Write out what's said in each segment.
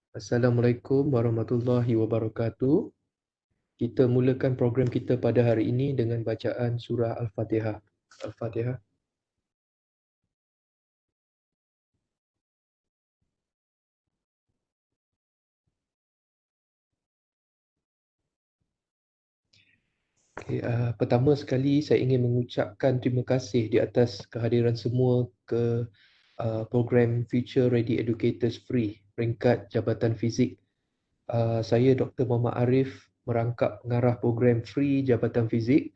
Assalamualaikum warahmatullahi wabarakatuh. Kita mulakan program kita pada hari ini dengan bacaan surah Al-Fatihah. Al-Fatihah. Pertama sekali saya ingin mengucapkan terima kasih di atas kehadiran semua ke program Future Ready Educators Free peringkat Jabatan Fizik. Saya Dr. Muhammad Arif, merangkap pengarah program Free Jabatan Fizik.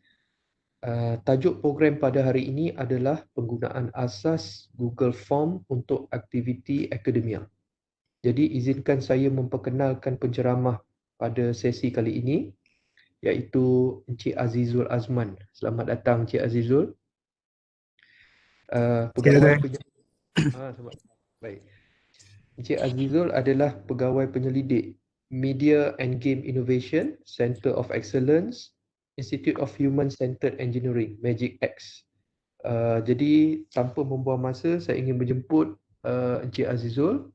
Tajuk program pada hari ini adalah penggunaan asas Google Form untuk aktiviti akademia. Jadi izinkan saya memperkenalkan penceramah pada sesi kali ini, iaitu Encik Azizul Azman. Selamat datang Encik Azizul. Pegawai selamat. Baik. Encik Azizul adalah pegawai penyelidik Media and Game Innovation, Center of Excellence, Institute of Human Centered Engineering, Magic X. Jadi tanpa membuang masa, saya ingin menjemput Encik Azizul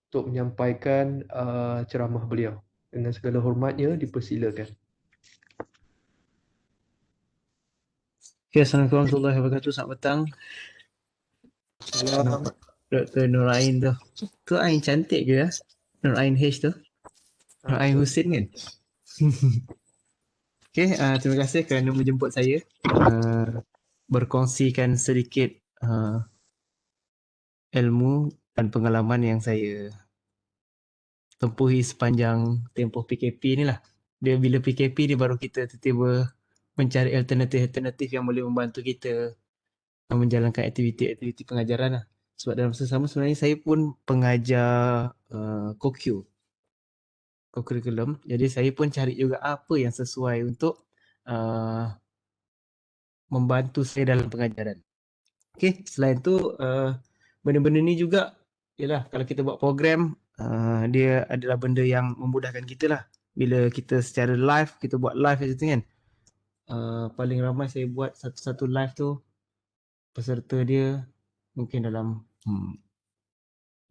untuk menyampaikan ceramah beliau. Dengan segala hormatnya, dipersilakan. Okay, Assalamualaikum warahmatullahi wabarakatuh. Selamat petang. Nampak Dr. Nur Ain tu. Tu Ain cantik ke ya? Nur Ain H tu. Nur Ain Hussein kan? Okay, terima kasih kerana menjemput saya. Berkongsikan sedikit ilmu dan pengalaman yang saya tempuhi sepanjang tempoh PKP ni lah. Dia bila PKP ni baru kita tiba-tiba mencari alternatif-alternatif yang boleh membantu kita menjalankan aktiviti-aktiviti pengajaran lah. Sebab dalam masa sama sebenarnya saya pun pengajar co-curriculum. Jadi saya pun cari juga apa yang sesuai untuk membantu saya dalam pengajaran. Okay, selain tu benda-benda ni juga ialah kalau kita buat program, dia adalah benda yang memudahkan kita lah. Bila kita secara live, kita buat live macam tu kan. Paling ramai saya buat satu-satu live tu, peserta dia mungkin dalam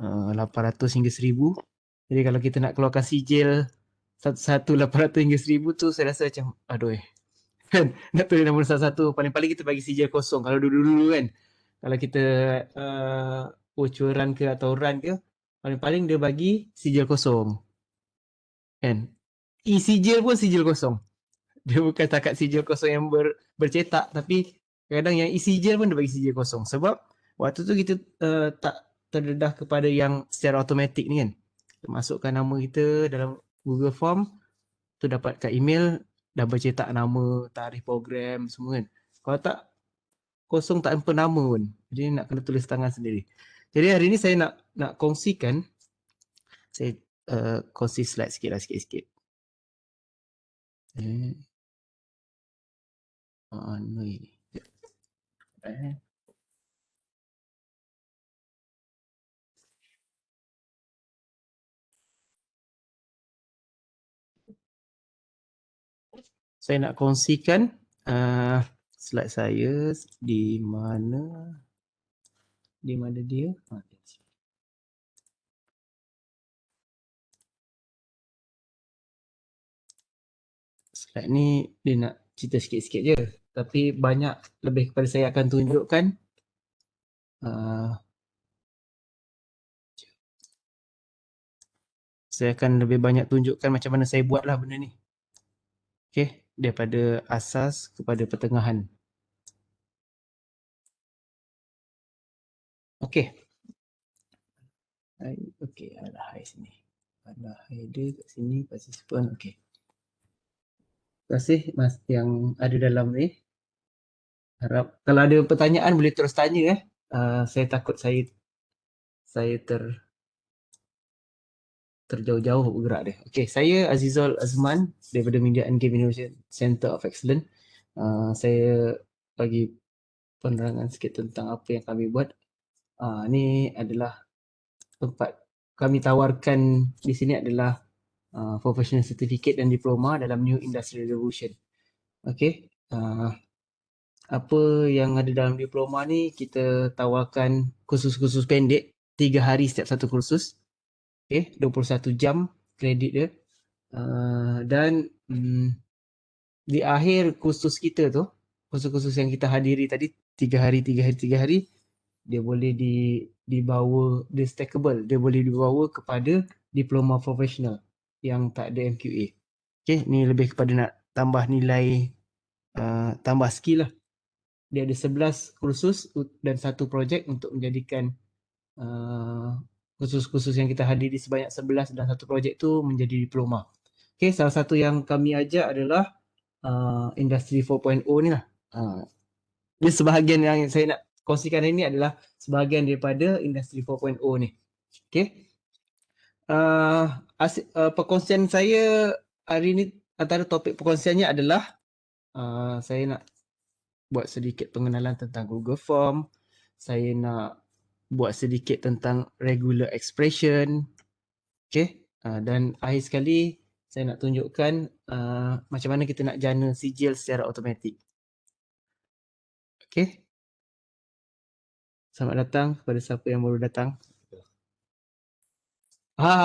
800 hingga 1000. Jadi kalau kita nak keluarkan sijil satu-satu 800 hingga 1000 tu saya rasa macam aduh kan nak tulis nombor satu-satu, paling-paling kita bagi sijil kosong. Kalau dulu-dulu kan, kalau kita virtual run ke atau run ke, paling-paling dia bagi sijil kosong kan. E-sijil pun sijil kosong. Dia bukan takat sijil kosong yang bercetak, tapi kadang yang e-sijil pun dia bagi sijil kosong. Sebab waktu tu kita tak terdedah kepada yang secara automatik ni kan. Masukkan nama kita dalam Google Form, tu dapat kat email, dah bercetak nama, tarikh program semua kan. Kalau tak, kosong tak hampa nama pun. Jadi nak kena tulis tangan sendiri. Jadi hari ni saya nak kongsikan, saya kongsi slide sikit lah, sikit-sikit. Ni. Saya nak kongsikan slide saya di mana dia. Slide ni dia nak cerita sikit-sikit je, tapi banyak lebih kepada saya akan tunjukkan saya akan lebih banyak tunjukkan macam mana saya buatlah benda ni. Okay, daripada asas kepada pertengahan. Okay. Okay, ada high sini. Ada header kat sini, participant. Okay. Terima kasih mas yang ada dalam ni. Harap kalau ada pertanyaan boleh terus tanya. Saya takut saya terjauh-jauh bergerak dia. Okay, saya Azizul Azman daripada Media and Game Innovation Center of Excellence. Saya bagi penerangan sikit tentang apa yang kami buat. Ni adalah tempat kami tawarkan di sini adalah professional certificate dan diploma dalam New Industrial Revolution. Okay. Apa yang ada dalam diploma ni, kita tawarkan kursus-kursus pendek, 3 hari setiap satu kursus. Okay, 21 jam kredit dia. Dan di akhir kursus kita tu, kursus-kursus yang kita hadiri tadi 3 hari, 3 hari, 3 hari, dia boleh dibawa, dia stackable, dia boleh dibawa kepada diploma profesional yang tak ada MQA. Okay, ni lebih kepada nak tambah nilai, tambah skill lah. Dia ada 11 kursus dan 1 projek untuk menjadikan kursus-kursus yang kita hadiri sebanyak 11 dan 1 projek tu menjadi diploma. Okay, salah satu yang kami ajar adalah industri 4.0 ni lah. Ini sebahagian yang saya nak kongsikan hari ni adalah sebahagian daripada industri 4.0 ni. Okay. Perkongsian saya hari ni, antara topik perkongsiannya adalah saya nak buat sedikit pengenalan tentang Google Form. Saya nak buat sedikit tentang regular expression. Okay. Dan akhir sekali saya nak tunjukkan macam mana kita nak jana sijil secara automatik. Okay. Selamat datang kepada siapa yang baru datang.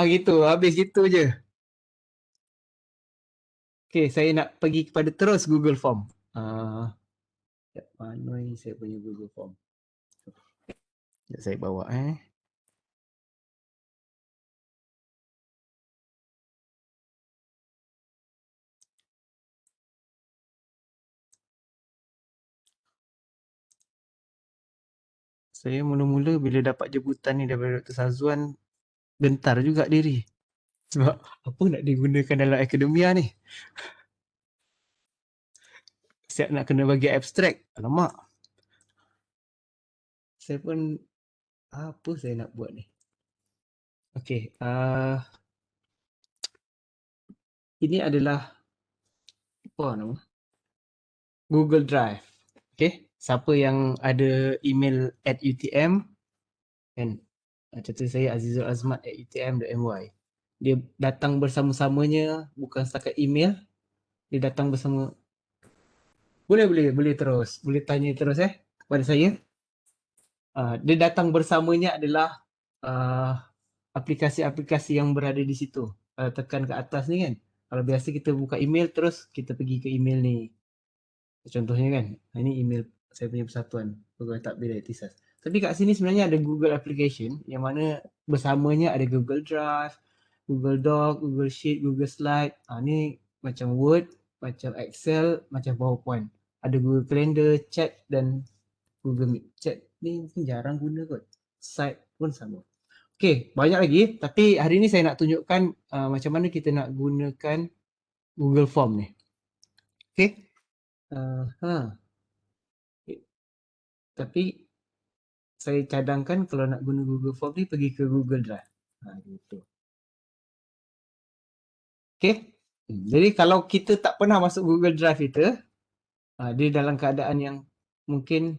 Gitu. Habis gitu je. Okay, saya nak pergi kepada terus Google Form. Mana ni saya punya Google Form? Saya bawa Saya mula-mula bila dapat jemputan ni daripada Dr. Sazwan, gentar juga diri. Sebab apa nak digunakan dalam akademia ni? Siap nak kena bagi abstrak. Alamak. Saya pun apa saya nak buat ni? Okay. Ini adalah apa nama? Google Drive. Okay. Siapa yang ada email at UTM kan? Contoh saya azizulazmat@utm.my. Dia datang bersama-samanya, bukan setakat email. Dia datang bersama. Boleh terus. Boleh tanya terus kepada saya. Dia datang bersamanya adalah aplikasi-aplikasi yang berada di situ. Kalau tekan ke atas ni kan, kalau biasa kita buka email terus kita pergi ke email ni. Contohnya kan, ini email saya punya persatuan, Pegawai Takbir dan Ihtisas. Tapi kat sini sebenarnya ada Google Application yang mana bersamanya ada Google Drive, Google Doc, Google Sheet, Google Slide. Ni macam Word, macam Excel, macam PowerPoint. Ada Google Calendar, Chat dan Google Meet. Chat ni mungkin jarang guna kot. Site pun sama. Okay, banyak lagi. Tapi hari ni saya nak tunjukkan macam mana kita nak gunakan Google Form ni. Okay. Tapi saya cadangkan kalau nak guna Google Form ni pergi ke Google Drive. Gitu. Okay. Jadi kalau kita tak pernah masuk Google Drive kita, dia dalam keadaan yang mungkin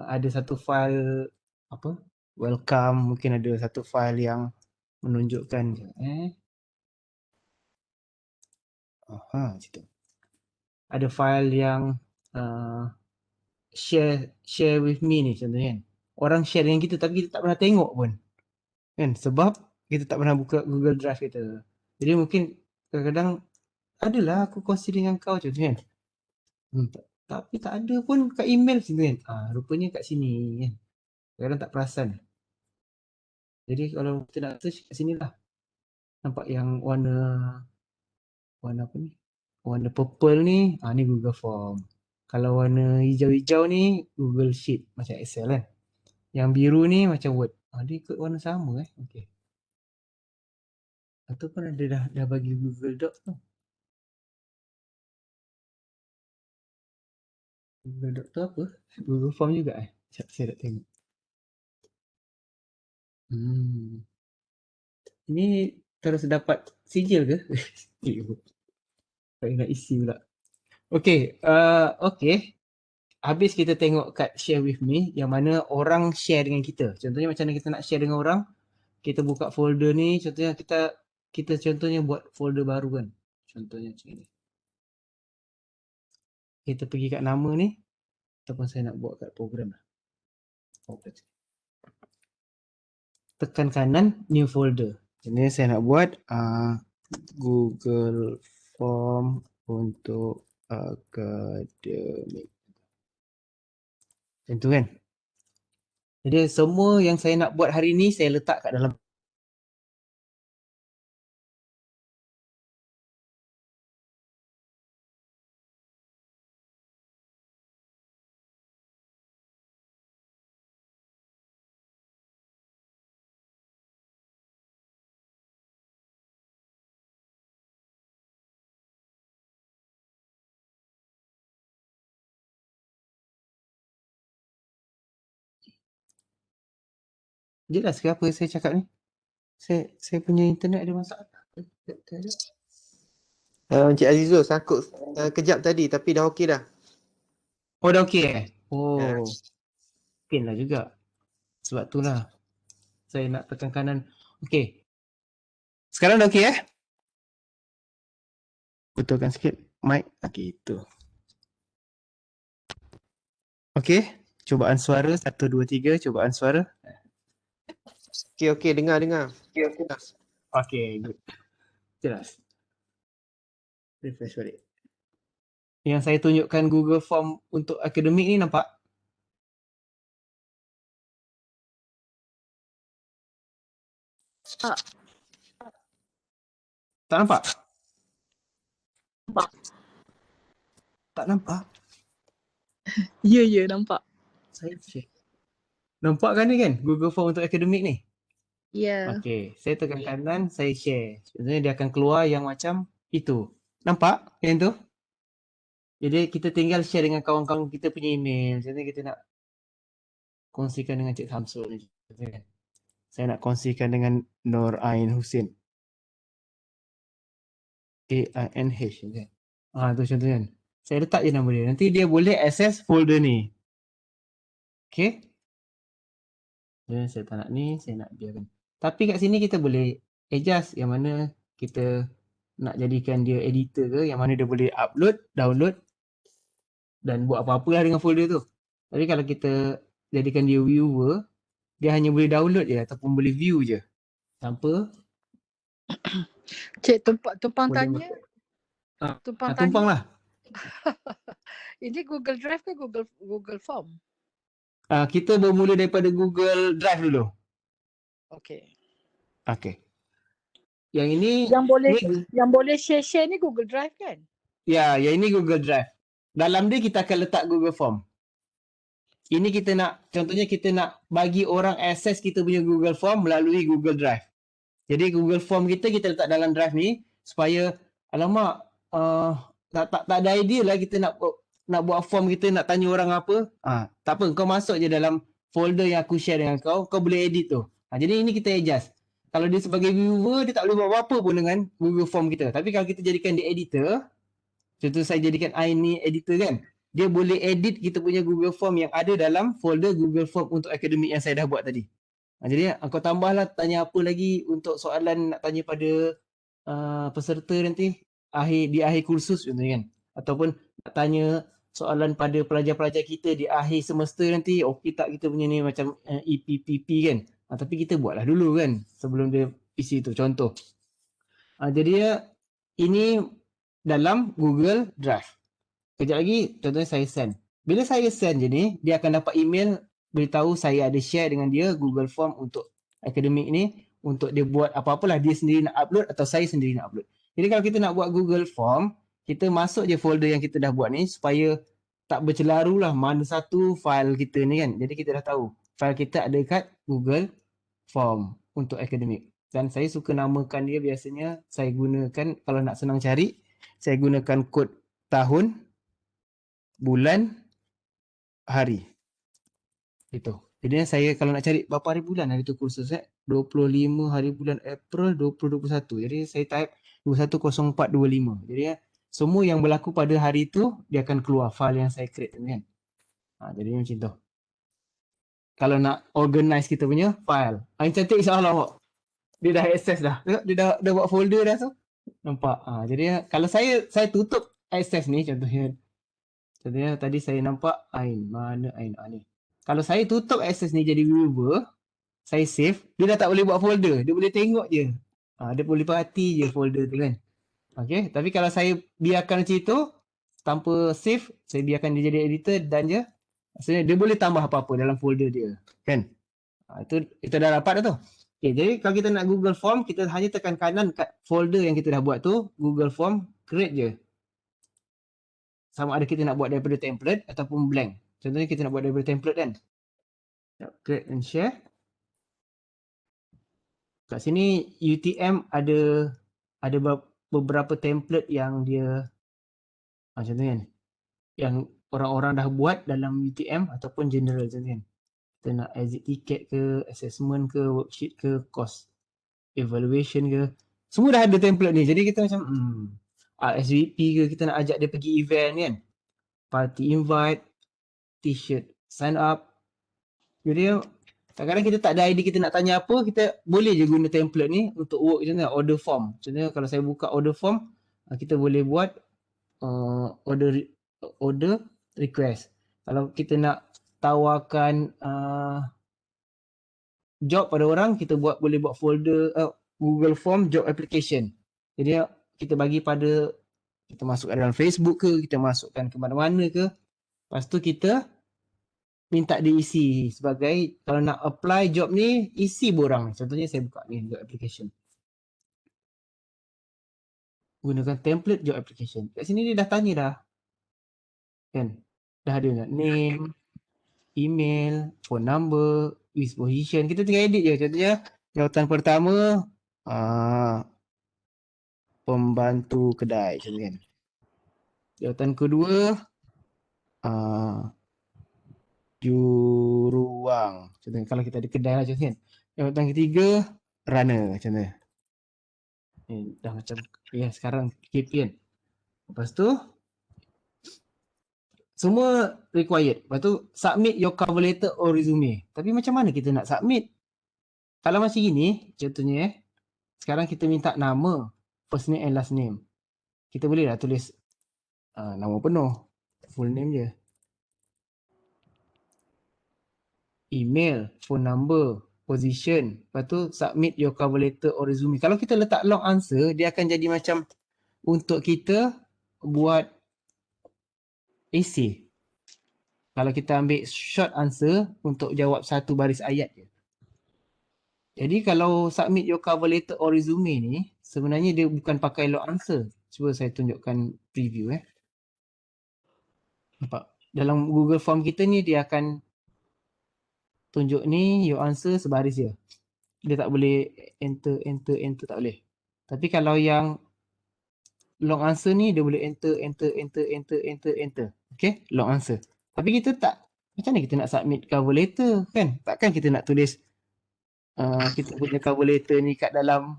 ada satu file apa? Welcome, mungkin ada satu file yang menunjukkan situ. Ada file yang share with me ni contohnya kan. Orang share dengan kita tapi kita tak pernah tengok pun. Kan? Sebab kita tak pernah buka Google Drive kita. Jadi mungkin kadang-kadang adalah aku kongsi dengan kau contohnya kan. Tapi tak ada pun kat email sini kan. Rupanya kat sini kan. Kadang-kadang tak perasan. Jadi kalau kita nak search kat sini lah. Nampak yang warna apa ni? Warna purple ni, ni Google Form. Kalau warna hijau-hijau ni Google Sheet macam Excel kan. Yang biru ni macam Word. Dia ikut warna sama okey. Ataupun ada dah bagi Google Doc tu. Google Doc tu apa? Google Form juga Sekejap saya nak tengok. Ini terus dapat sijil ke? Saya nak isi pula. Okey, okey. Habis kita tengok kat share with me yang mana orang share dengan kita. Contohnya macam mana kita nak share dengan orang? Kita buka folder ni, contohnya kita contohnya buat folder baru kan. Contohnya macam ni. Kita pergi kat nama ni ataupun saya nak buat kat program lah. tekan kanan new folder. Jadi saya nak buat Google Form untuk akademik. Macam tu kan. Jadi semua yang saya nak buat hari ni saya letak kat dalam. Jelas ke apa saya cakap ni? Saya punya internet ada masalah. Encik Azizul sangkut kejap tadi tapi dah okey dah. Oh dah okey eh? Oh. Ya. Pin lah juga. Sebab tu lah. Saya nak tekan kanan. Okey. Sekarang dah okey eh? Betulkan sikit mic. Okey itu. Okey. Cubaan suara 1 2 3 cubaan suara. Okey dengar. Okey, good. Jelas. Refresh balik. Yang saya tunjukkan Google Form untuk akademik ni nampak? Tak nampak? Nampak. Tak nampak? Ya, nampak. Saya check. Nampak kan ni kan? Google Form untuk akademik ni? Ya. Okey, saya tekan kanan, saya share. Sebenarnya dia akan keluar yang macam itu. Nampak yang tu? Jadi kita tinggal share dengan kawan-kawan kita punya email. Jadi kita nak kongsikan dengan Cik Samsul ni. Saya nak kongsikan dengan Nur Ain Husin. A-I-N-H. Tu contoh kan. Saya letak je nama dia. Nanti dia boleh access folder ni. Okay. Dan saya tak nak ni, saya nak biarkan. Tapi kat sini kita boleh adjust yang mana kita nak jadikan dia editor ke, yang mana dia boleh upload, download dan buat apa-apa lah dengan folder tu. Tapi kalau kita jadikan dia viewer, dia hanya boleh download je ataupun boleh view je. Tanpa Cik tumpang boleh tanya. Tumpang tanya. tumpang lah. Ini Google Drive ke Google Form? Kita bermula daripada Google Drive dulu. Okey. Okey. Yang ini Yang boleh share ni Google Drive kan? ya, yang ini Google Drive. Dalam dia kita akan letak Google Form. Ini kita nak, contohnya kita nak bagi orang access kita punya Google Form melalui Google Drive. Jadi Google Form kita letak dalam Drive ni supaya alamak tak ada idea lah kita nak buat form, kita nak tanya orang apa. Tak apa, kau masuk je dalam folder yang aku share dengan kau boleh edit tu. Jadi ini kita adjust. Kalau dia sebagai viewer, dia tak boleh buat apa-apa pun dengan Google Form kita. Tapi kalau kita jadikan dia editor, contoh saya jadikan I ni editor kan, dia boleh edit kita punya Google Form yang ada dalam folder Google Form untuk akademik yang saya dah buat tadi. Jadi kau tambahlah tanya apa lagi untuk soalan nak tanya pada peserta nanti di akhir kursus contohnya kan. Ataupun nak tanya soalan pada pelajar-pelajar kita di akhir semester nanti, okey tak kita punya ni macam EPPP kan. Tapi kita buatlah dulu kan sebelum dia isi tu contoh. Jadi ini dalam Google Drive. Kejap lagi contohnya saya send. Bila saya send je ni, dia akan dapat email beritahu saya ada share dengan dia Google Form untuk akademik ni, untuk dia buat apa-apalah, dia sendiri nak upload atau saya sendiri nak upload. Jadi kalau kita nak buat Google Form, kita masuk je folder yang kita dah buat ni supaya tak bercelaru lah mana satu file kita ni kan. Jadi kita dah tahu file kita ada kat Google Form untuk akademik. Dan saya suka namakan dia, biasanya saya gunakan kalau nak senang cari, saya gunakan kod tahun, bulan, hari. Itu. Jadi saya kalau nak cari berapa hari bulan hari tu kursus 25 hari bulan April 2021. Jadi saya type 210425. Jadi semua yang berlaku pada hari tu dia akan keluar file yang saya create kan. Jadi macam tu. Kalau nak organize kita punya file. Yang cantik insya-Allah. Dia dah access dah. Dia dah buat folder dah tu. Nampak. Jadi kalau saya tutup access ni contohnya. Contohnya tadi saya nampak Ain. Mana Ain? Ni. Kalau saya tutup access ni jadi viewer, saya save, dia dah tak boleh buat folder. Dia boleh tengok je. Dia boleh perhati je folder tu kan. Okay, tapi kalau saya biarkan macam itu, tanpa save, saya biarkan dia jadi editor dan je, maksudnya dia boleh tambah apa-apa dalam folder dia. Kan? Itu kita dah dapat dah tu. Okay, jadi kalau kita nak Google Form, kita hanya tekan kanan kat folder yang kita dah buat tu, Google Form, create je. Sama ada kita nak buat daripada template ataupun blank. Contohnya kita nak buat daripada template kan. Create and share. Kat sini UTM ada beberapa template yang dia contohnya kan, yang orang-orang dah buat dalam UTM ataupun general contohnya kan. Kita nak exit ticket ke, assessment ke, worksheet ke, course evaluation ke, semua dah ada template ni. Jadi kita macam RSVP ke, kita nak ajak dia pergi event kan, party invite, t-shirt sign up. Jadi kadang-kadang kita tak ada idea kita nak tanya apa, kita boleh je guna template ni untuk work. Contohnya order form. Contohnya kalau saya buka order form, kita boleh buat order request. Kalau kita nak tawarkan job pada orang, kita boleh buat folder Google Form job application. Jadi kita bagi pada, kita masukkan dalam Facebook ke, kita masukkan ke mana-mana ke. Lepas tu kita minta diisi sebagai, kalau nak apply job ni, isi borang. Contohnya saya buka ni job application. Gunakan template job application. Kat sini dia dah tanya dah. Kan? Dah ada name, email, phone number, with position. Kita tinggal edit je. Contohnya jawatan pertama pembantu kedai contohnya. Jawatan kedua jururuang. Contohnya kalau kita ada kedai lah contohnya. Jawatan ketiga runner contohnya. Ni dah macam ya sekarang KP kan. Lepas tu semua required. Lepas tu submit your cover letter or resume. Tapi macam mana kita nak submit? Kalau macam gini, contohnya sekarang kita minta nama, first name and last name. Kita boleh lah tulis nama penuh, full name je. Email, phone number, position. Lepas tu submit your cover letter or resume. Kalau kita letak long answer, dia akan jadi macam untuk kita buat essay. Kalau kita ambil short answer untuk jawab satu baris ayat je. Jadi kalau submit your cover letter or resume ni, sebenarnya dia bukan pakai long answer. Cuba saya tunjukkan preview Nampak? Dalam Google Form kita ni dia akan tunjuk ni your answer sebaris je. Dia tak boleh enter tak boleh. Tapi kalau yang long answer ni dia boleh enter. Okay? Long answer. Tapi kita tak, macam mana kita nak submit cover letter kan? Takkan kita nak tulis kita punya cover letter ni kat dalam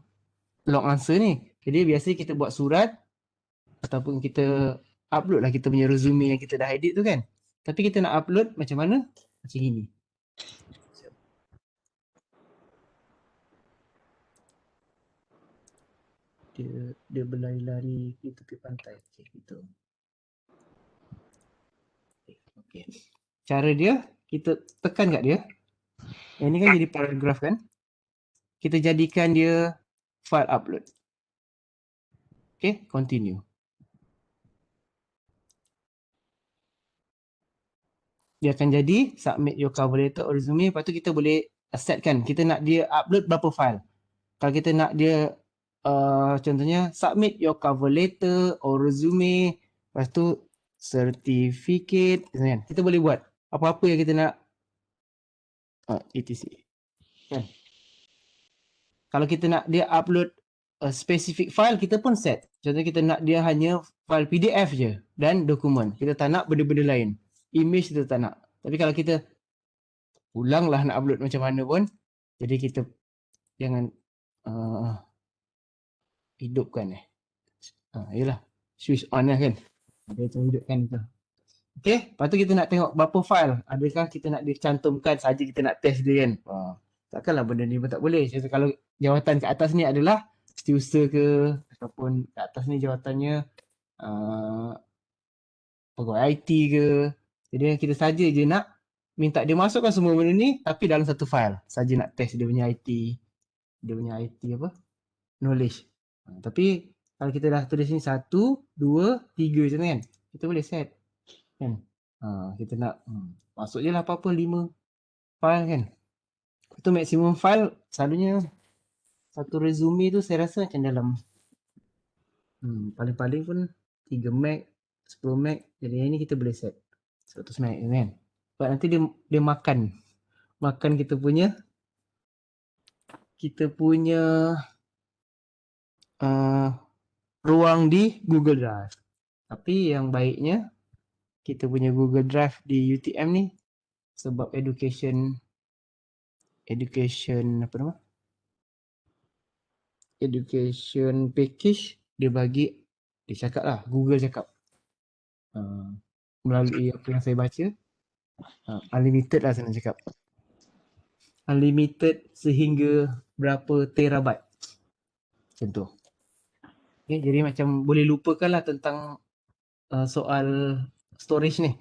long answer ni. Jadi biasanya kita buat surat ataupun kita upload lah kita punya resume yang kita dah edit tu kan. Tapi kita nak upload macam mana? Macam ini. Dia berlari-lari di tepi pantai. Okay, gitu. Okay. Cara dia, kita tekan kat dia. Yang ni kan jadi paragraf kan. Kita jadikan dia file upload. Okay, continue. Dia akan jadi submit your cover letter or resume. Lepas tu kita boleh set kan. Kita nak dia upload berapa file. Kalau kita nak dia contohnya submit your cover letter or resume. Lepas tu certificate. Kita boleh buat apa-apa yang kita nak etc. Kan? Kalau kita nak dia upload a specific file, kita pun set. Contohnya kita nak dia hanya file PDF je dan dokumen. Kita tak nak benda-benda lain. Image kita tak nak. Tapi kalau kita ulanglah nak upload macam mana pun, jadi kita jangan hidupkan yelah, switch on lah kan. Dia hidupkan tu. Okay, lepas tu kita nak tengok berapa file. Adakah kita nak dicantumkan saja kita nak test dia kan. Takkanlah benda ni pun tak boleh. Jadi kalau jawatan kat atas ni adalah setiausaha ke, ataupun kat atas ni jawatannya pegawai IT ke. Jadi kita saja je nak minta dia masukkan semua benda ni tapi dalam satu file saja nak test dia punya IT apa? Knowledge. Tapi kalau kita dah tulis ni 1, 2, 3 macam tu kan. Kita boleh set kan. Kita nak masuk je lah apa-apa 5 file kan. Itu maksimum file selalunya satu resume tu saya rasa macam dalam paling-paling pun 3 meg, 10 meg. Jadi yang ni kita boleh set 100 meg kan. Sebab nanti dia makan kita punya ruang di Google Drive. Tapi yang baiknya kita punya Google Drive di UTM ni sebab education apa nama? Education package dia cakap lah, Google cakap melalui apa yang saya baca unlimited lah senang cakap. Unlimited sehingga berapa terabyte. Macam tu. Okay, jadi macam boleh lupakan lah tentang soal storage ni.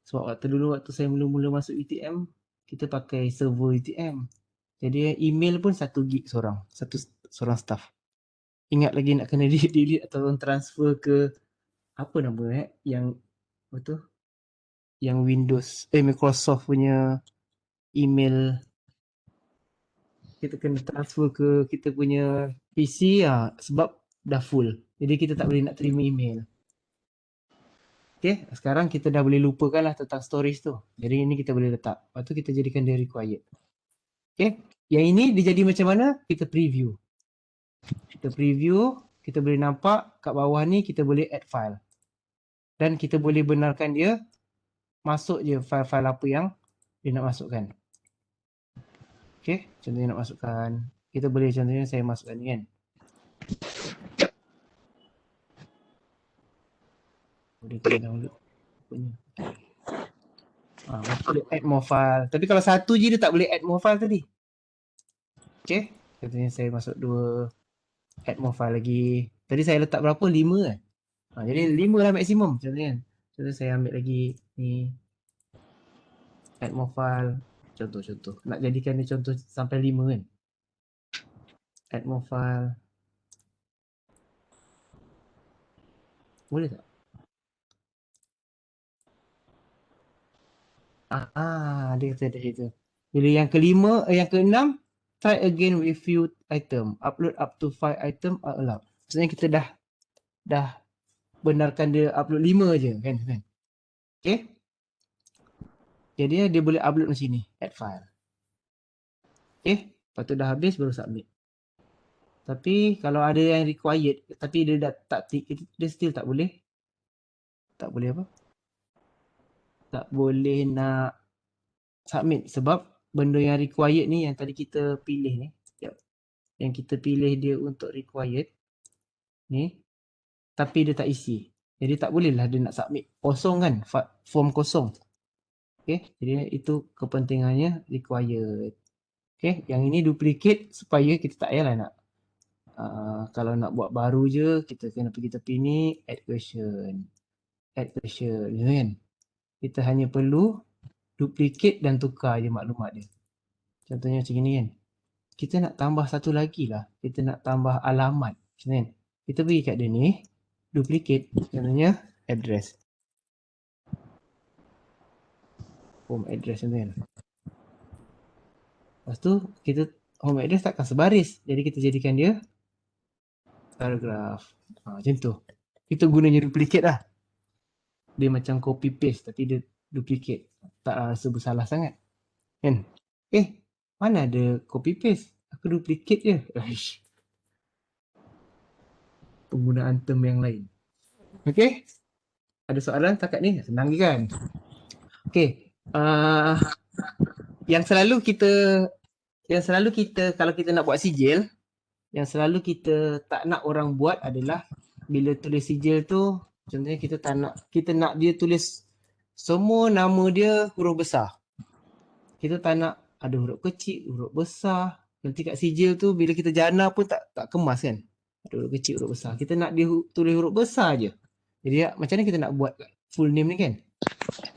Sebab waktu saya mula-mula masuk UTM, kita pakai server UTM. Jadi email pun 1 gig seorang staff. Ingat lagi nak kena delete atau transfer ke apa nama yang betul? Yang Windows Microsoft punya email kita kena transfer ke kita punya PC sebab dah full. Jadi kita tak boleh nak terima email. Okay, sekarang kita dah boleh lupakan lah tentang storage tu. Jadi ini kita boleh letak. Lepas tu kita jadikan dia required. Okay, yang ini dia jadi macam mana? Kita preview. Kita boleh nampak kat bawah ni kita boleh add file. Dan kita boleh benarkan dia masuk je file-file apa yang dia nak masukkan. Okay, contohnya nak masukkan. Kita boleh contohnya saya masukkan ni kan. Boleh kita download punya. Boleh add more file. Tapi kalau satu je dia tak boleh add more file tadi. Okay, contohnya saya masuk 2, add more file lagi. Tadi saya letak berapa? 5 kan? Jadi 5 lah maksimum contohnya kan. Contoh saya ambil lagi ni, add more file. Contoh. Nak jadikan dia contoh sampai 5 kan. Add more file. Boleh tak? Dia kata ada situ. Bila yang ke-6, try again with few item. Upload up to 5 item are allowed. Maksudnya kita dah benarkan dia upload 5 je kan. Okay. Jadi dia boleh upload macam ni, add file. Okay, lepas tu dah habis baru submit. Tapi kalau ada yang required tapi dia dah tak tick, dia still tak boleh apa? Tak boleh nak submit sebab benda yang required ni yang tadi kita pilih ni. Yang kita pilih dia untuk required ni tapi dia tak isi. Jadi tak bolehlah dia nak submit. Kosong kan, form kosong. Okay, jadi itu kepentingannya required. Okay, yang ini duplicate supaya kita tak payahlah nak kalau nak buat baru je kita kena pergi tepi ni add question kan. Kita hanya perlu duplicate dan tukar je maklumat dia. Contohnya macam ni kan. Kita nak tambah satu lagi lah. Kita nak tambah alamat macam ni kan. Kita pergi kat dia ni duplicate, contohnya address, home address macam tu kan. Lepas tu kita home address takkan sebaris. Jadi kita jadikan dia paragraph. Macam tu. Kita gunanya duplicate lah. Dia macam copy paste tapi dia duplicate. Tak rasa bersalah sangat. Kan? Mana ada copy paste? Aku duplicate je. Penggunaan term yang lain. Okay? Ada soalan takat ni? Senang je kan? Okay. Yang selalu kita kalau kita nak buat sijil, yang selalu kita tak nak orang buat adalah bila tulis sijil tu, contohnya kita nak dia tulis semua nama dia huruf besar. Kita tak nak ada huruf kecil, huruf besar. Nanti kat sijil tu bila kita jana pun tak kemas kan. Ada huruf kecil, huruf besar. Kita nak dia tulis huruf besar je. Jadi macam mana kita nak buat full name ni kan?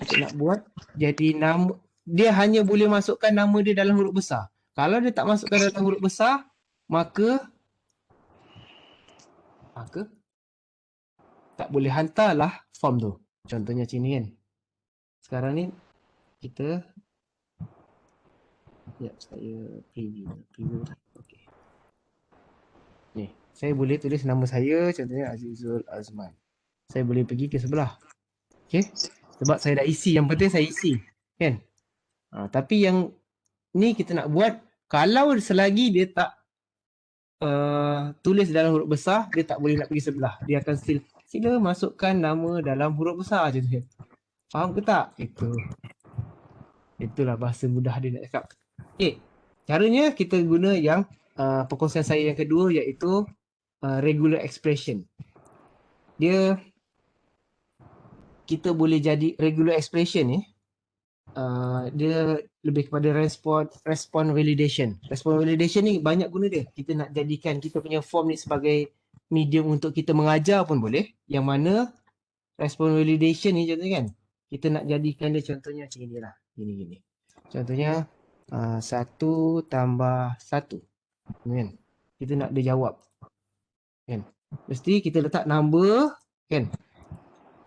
Kita nak buat jadi nama dia hanya boleh masukkan nama dia dalam huruf besar. Kalau dia tak masukkan dalam huruf besar, maka tak boleh hantarlah form tu. Contohnya macam ni kan. Sekarang ni kita saya preview. Okey. Ni, saya boleh tulis nama saya, contohnya Azizul Azman. Saya boleh pergi ke sebelah. Okey. Sebab saya dah isi, yang penting saya isi. Kan? Tapi yang ni kita nak buat, kalau selagi dia tak tulis dalam huruf besar, dia tak boleh nak pergi sebelah. Dia akan sila masukkan nama dalam huruf besar je tu. Faham ke tak? Itulah bahasa mudah dia nak cakap. Okay. Caranya kita guna yang perkongsian saya yang kedua, iaitu regular expression. Kita boleh jadi regular expression ni, dia lebih kepada respon validation. Respon validation ni banyak guna dia. Kita nak jadikan kita punya form ni sebagai medium untuk kita mengajar pun boleh. Yang mana respon validation ni contohnya kan, kita nak jadikan dia contohnya macam ni lah. Gini. Contohnya 1 tambah 1. Kan? Kita nak dia jawab. Kan? Mesti kita letak number kan.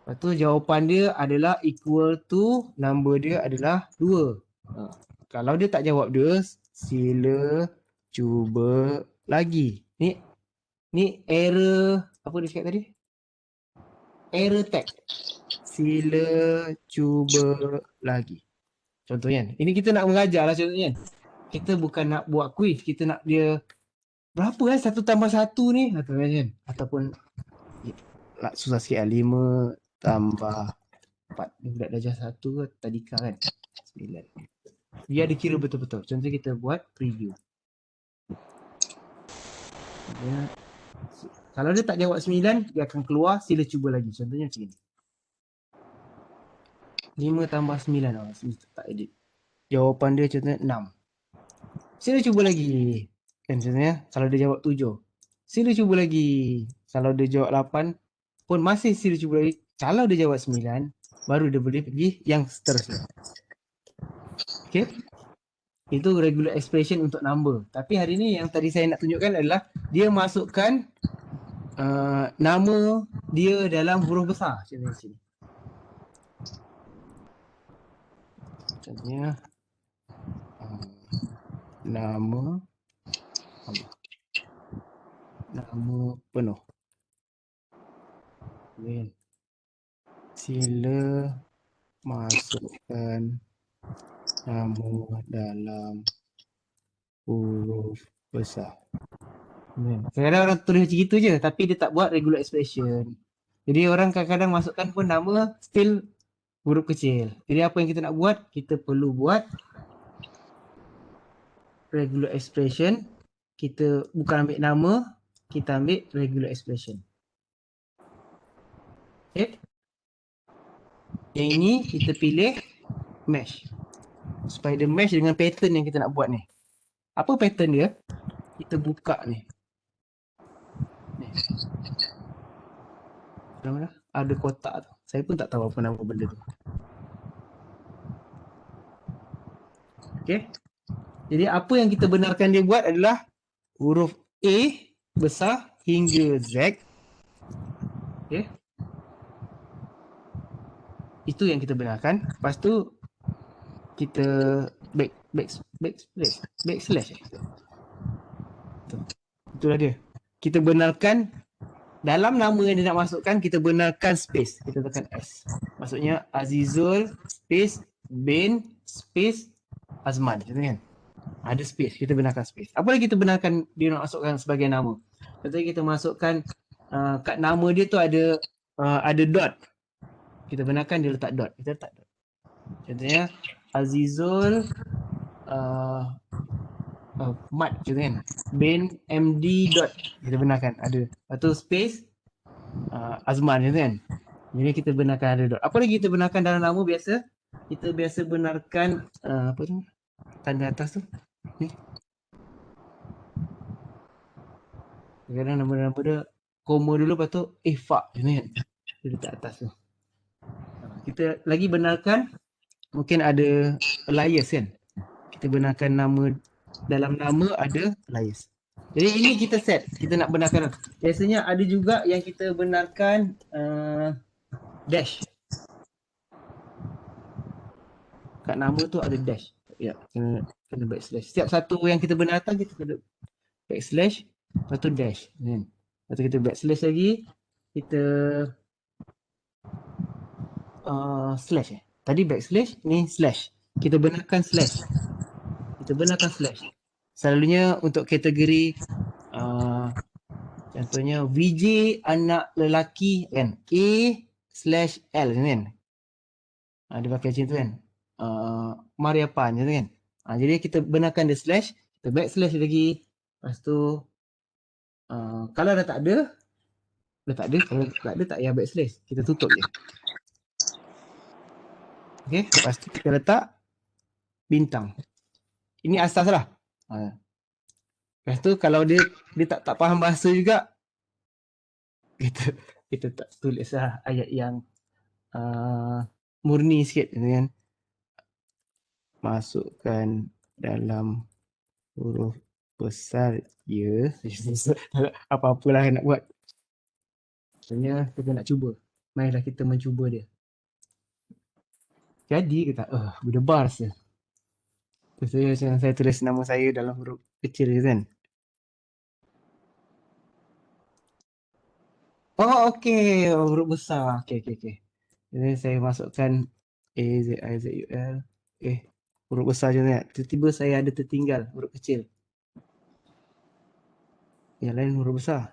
Lepas tu jawapan dia adalah equal to number dia adalah 2. Kalau dia tak jawab dia, sila cuba lagi. Ni error, apa dia cakap tadi? Error tag. Sila cuba lagi. Contohnya, ini kita nak mengajar lah contohnya. Kita bukan nak buat quiz, kita nak dia berapa kan 1 tambah 1 ni? Ataupun susah sikit lah, 5 tambah 4. Ni budak darjah 1 tadika kan? 9. Biar dia kira betul-betul. Contoh kita buat preview. Kalau dia tak jawab 9, dia akan keluar, sila cuba lagi. Contohnya macam ni. 5 tambah 9. Tak edit. Jawapan dia contohnya 6. Sila cuba lagi. Kan contohnya, kalau dia jawab 7. Sila cuba lagi. Kalau dia jawab 8, pun masih sila cuba lagi. Kalau dia jawab 9, baru dia boleh pergi yang seterusnya. Okay. Itu regular expression untuk number. Tapi hari ni yang tadi saya nak tunjukkan adalah dia masukkan nama dia dalam huruf besar. Contohnya sini. Contohnya nama penuh. Sila masukkan nama dalam huruf besar. Kadang-kadang orang tulis macam itu je, tapi dia tak buat regular expression. Jadi orang kadang-kadang masukkan pun nama still huruf kecil. Jadi apa yang kita nak buat? Kita perlu buat regular expression. Kita bukan ambil nama, kita ambil regular expression. Okay. Yang ini kita pilih mesh. Supaya dia mesh dengan pattern yang kita nak buat ni. Apa pattern dia? Kita buka ni. Mana? Ada kotak tu. Saya pun tak tahu apa nama benda tu. Okay. Jadi apa yang kita benarkan dia buat adalah huruf A besar hingga Z. Okay. Itu yang kita benarkan. Lepas tu kita backslash. Itulah dia. Kita benarkan dalam nama yang dia nak masukkan, kita benarkan space. Kita tekan S. Maksudnya Azizul space bin space Azman. Macam kan? Ada space. Kita benarkan space. Apa lagi kita benarkan dia nak masukkan sebagai nama? Contohnya kita masukkan kat nama dia tu ada dot. Kita benarkan dia letak dot. Kita letak dot. Contohnya Azizul Mat macam kan. Bin MD dot. Kita benarkan ada. Lepas tu space Azman macam kan. Jadi kita benarkan ada dot. Apa lagi kita benarkan dalam nama biasa? Kita biasa benarkan apa tu? Tanda atas tu. Ni. Kadang-kadang nama-nama dia koma dulu, lepas tu Ifak macam kan. Dia letak atas tu. Kita lagi benarkan mungkin ada alias kan. Kita benarkan nama, dalam nama ada alias. Jadi ini kita set, kita nak benarkan. Biasanya ada juga yang kita benarkan dash. Kat nama tu ada dash. Ya, kena backslash. Setiap satu yang kita benarkan kita kena backslash, lepas tu dash. Kan? Lepas tu kita backslash lagi, kita slash. Tadi backslash, ni slash. Kita benarkan slash. Kita benarkan slash. Selalunya untuk kategori contohnya VJ anak lelaki kan, A/L kan. Dia pakai macam tu kan. Maria Pan macam tu kan. Jadi kita benarkan dia slash, kita backslash lagi. Lepas tu kalau dah tak ada, kalau tak ada tak payah backslash. Kita tutup je. Okay, lepas tu kita letak bintang. Ini asas lah. Lepas tu kalau dia tak faham bahasa juga, kita tak tulis lah ayat yang murni sikit kan. Masukkan dalam huruf besar ya. Apa-apalah nak buat. Sebenarnya kita nak cuba. Marilah kita mencuba dia. Jadi kita berdebar je. Terus saya tulis nama saya dalam huruf kecil je kan. Oh okey, huruf besar. Okey. Jadi saya masukkan AZIZUL. Huruf besar je kan. Tiba-tiba saya ada tertinggal huruf kecil. Yang lain huruf besar.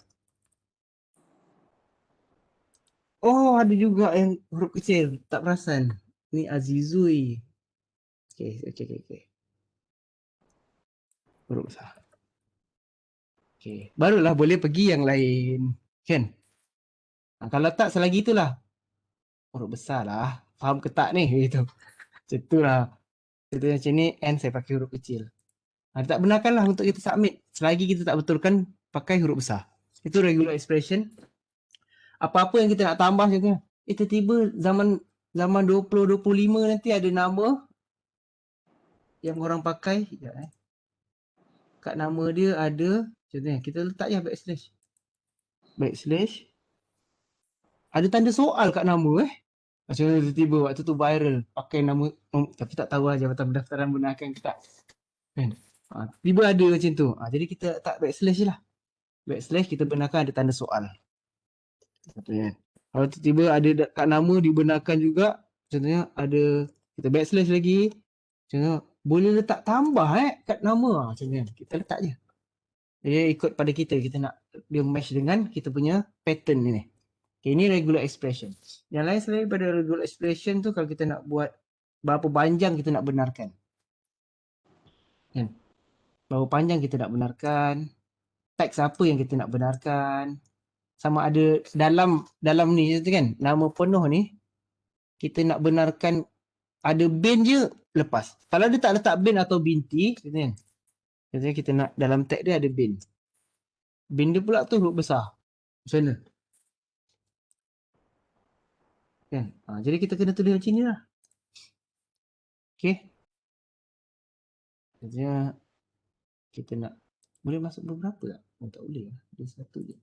Oh, ada juga yang huruf kecil, tak perasan. Ni Azizui. Okey. Huruf besar. Okey, barulah boleh pergi yang lain. Kan? Kalau tak selagi itulah. Huruf besar lah. Faham ke tak ni? Gitu. Macam itulah. Contohnya macam ni, and saya pakai huruf kecil. Tak benarkanlah untuk kita submit. Selagi kita tak betulkan pakai huruf besar. Itu regular expression. Apa-apa yang kita nak tambah contohnya. Tiba-tiba zaman 2025 nanti ada nama yang orang pakai. Kat nama dia ada, contohnya kita letak je backslash. Backslash. Ada tanda soal kat nama Macam mana tiba-tiba waktu tu viral pakai nama, tapi tak tahu lah Jabatan Pendaftaran benarkan ke tak. Kan? Tiba ada macam tu. Jadi kita letak backslash je lah. Backslash kita benarkan ada tanda soal. Contohnya. Kalau tiba-tiba ada kat nama dibenarkan juga, contohnya ada kita backslash lagi. Contohnya boleh letak tambah kat nama. Contohnya kita letak je. Dia ikut pada kita nak dia match dengan kita punya pattern ni. Okay, ini regular expression. Yang lain selain pada regular expression tu, kalau kita nak buat berapa panjang kita nak benarkan. Kan? Berapa panjang kita nak benarkan. Teks apa yang kita nak benarkan. Sama ada dalam ni kan, nama penuh ni kita nak benarkan ada bin je lepas. Kalau dia tak letak bin atau binti kan. Contohnya kita nak dalam tag dia ada bin. Bin dia pula tu huruf besar. Macam mana? Kan? Jadi kita kena tulis macam ni lah. Okay. Contohnya kita nak boleh masuk beberapa tak? Tak boleh lah. Dia satu je.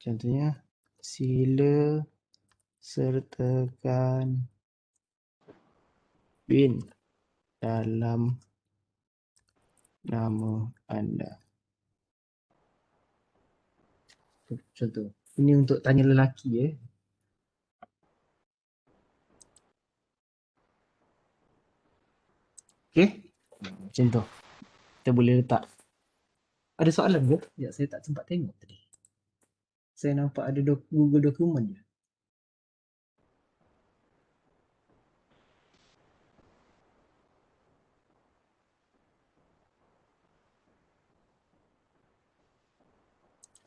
Contohnya sila sertakan bin dalam nama anda. Contoh. Ini untuk tanya lelaki Okay. Macam tu. Kita boleh letak. Ada soalan ke? Ya, saya tak sempat tengok tadi. Saya nampak ada Google dokumen je.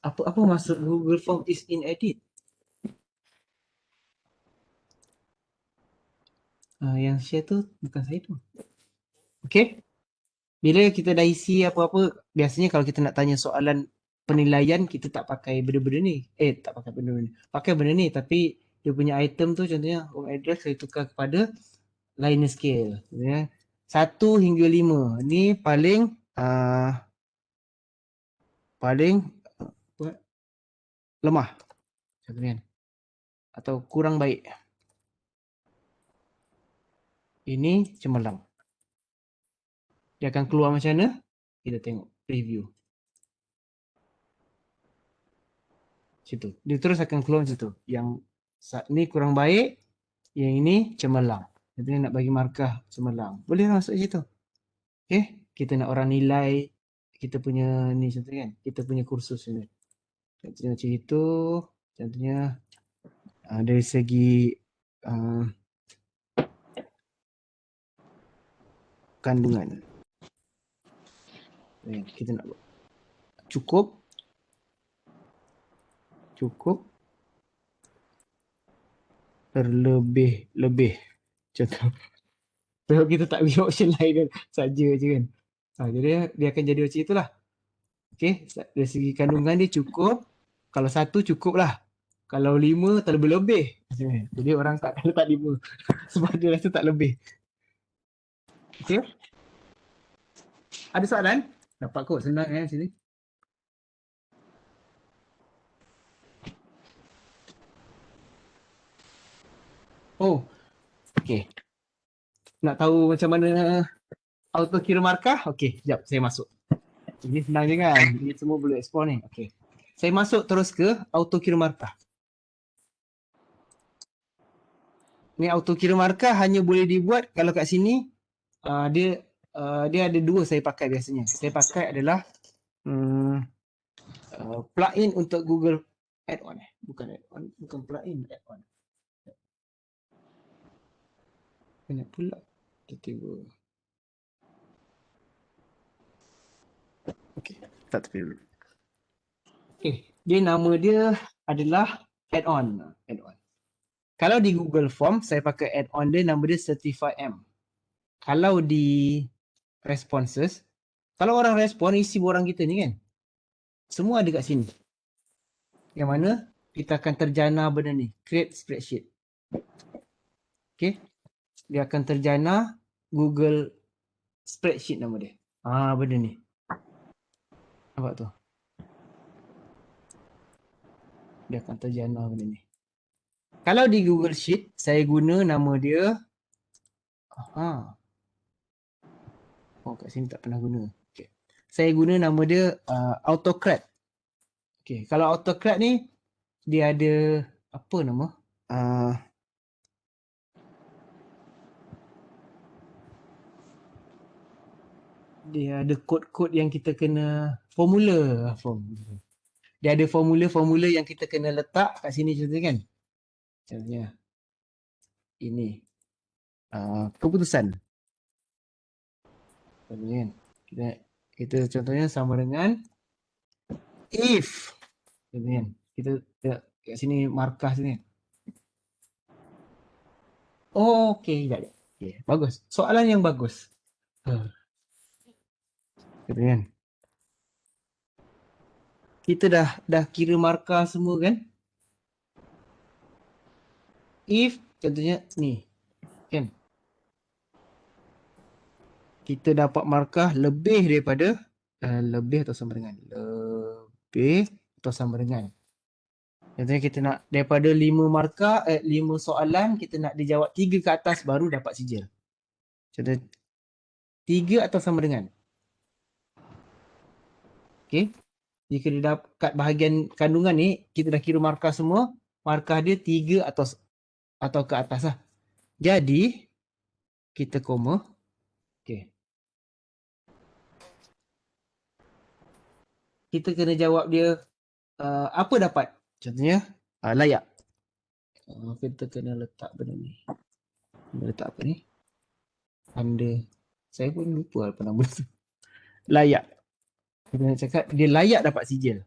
Apa maksud Google Form is in edit? Yang share tu bukan saya tu. Okay. Bila kita dah isi apa-apa, biasanya kalau kita nak tanya soalan penilaian, kita tak pakai benda-benda ni. Tak pakai benda-benda ni. Pakai benda ni tapi dia punya item tu contohnya home address saya tukar kepada linear scale. Ya. 1 hingga 5. Ni paling apa, lemah contohnya atau kurang baik. Ini cemerlang. Dia akan keluar macam mana? Kita tengok preview. Situ. Dia terus akan keluar macam tu. Yang ni kurang baik, yang ini cemerlang. Jadi nak bagi markah cemerlang. Boleh masuk situ. Okey, kita nak orang nilai kita punya ni contoh kan. Kita punya kursus ni. Contohnya macam itu. Contohnya dari segi kandungan. Kita nak buat cukup terlebih-lebih. Contoh. Sebab kita tak bagi option lain kan. Saja je kan. Jadi dia akan jadi macam itulah. Okey, dari segi kandungan dia cukup. Kalau 1 cukup lah. Kalau 5 terlebih-lebih. Jadi orang tak letak 5. Sebab dia rasa tak lebih. Okey. Ada soalan? Dapat kot, senang kan sini. Oh, okey. Nak tahu macam mana auto kira markah? Okey, sekejap saya masuk. Ini senang je kan? Ini semua boleh explore ni. Okey. Saya masuk terus ke auto kira markah. Ni auto kira markah hanya boleh dibuat kalau kat sini dia ada 2 saya pakai biasanya. Saya pakai adalah plugin untuk Google add-on. Bukan plugin, add-on. Banyak pula. Tiba-tiba. Okey, tak tepi dulu. Okey, dia nama dia adalah add-on. Kalau di Google Form saya pakai add-on dia, nama dia Certify M. Kalau di responses, kalau orang respon isi borang kita ni kan, semua ada kat sini. Yang mana kita akan terjana benda ni, create spreadsheet. Okey. Dia akan terjana Google spreadsheet nama dia. Benda ni. Nampak tu? Dia akan terjana benda ni. Kalau di Google Sheet, saya guna nama dia. Oh, kat sini tak pernah guna. Okay. Saya guna nama dia AutoCAD. Okay. Kalau AutoCAD ni, dia ada apa nama? Dia ada kod-kod yang kita kena formula. Dia ada formula-formula yang kita kena letak kat sini contohnya kan. Contohnya ini keputusan. Contohnya kita contohnya sama dengan if. Contohnya kita kat sini markah sini. Oh, okey, sekejap. Okay, bagus. Soalan yang bagus. Contohnya kita dah kira markah semua kan? If contohnya ni kan, kita dapat markah lebih daripada lebih atau sama dengan lebih atau sama dengan. Contohnya kita nak daripada 5 markah 5 soalan kita nak dijawab 3 ke atas baru dapat sijil. Contoh 3 atau sama dengan. Okey. Jika dia dapat bahagian kandungan ni, kita dah kira markah semua, markah dia 3 atau ke atas lah. Jadi, kita koma. Okey. Kita kena jawab dia apa dapat. Contohnya, layak. Kita kena letak benda ni. Kena letak apa ni? Saya pun lupa apa nama tu. Layak. Kita nak cakap dia layak dapat sijil.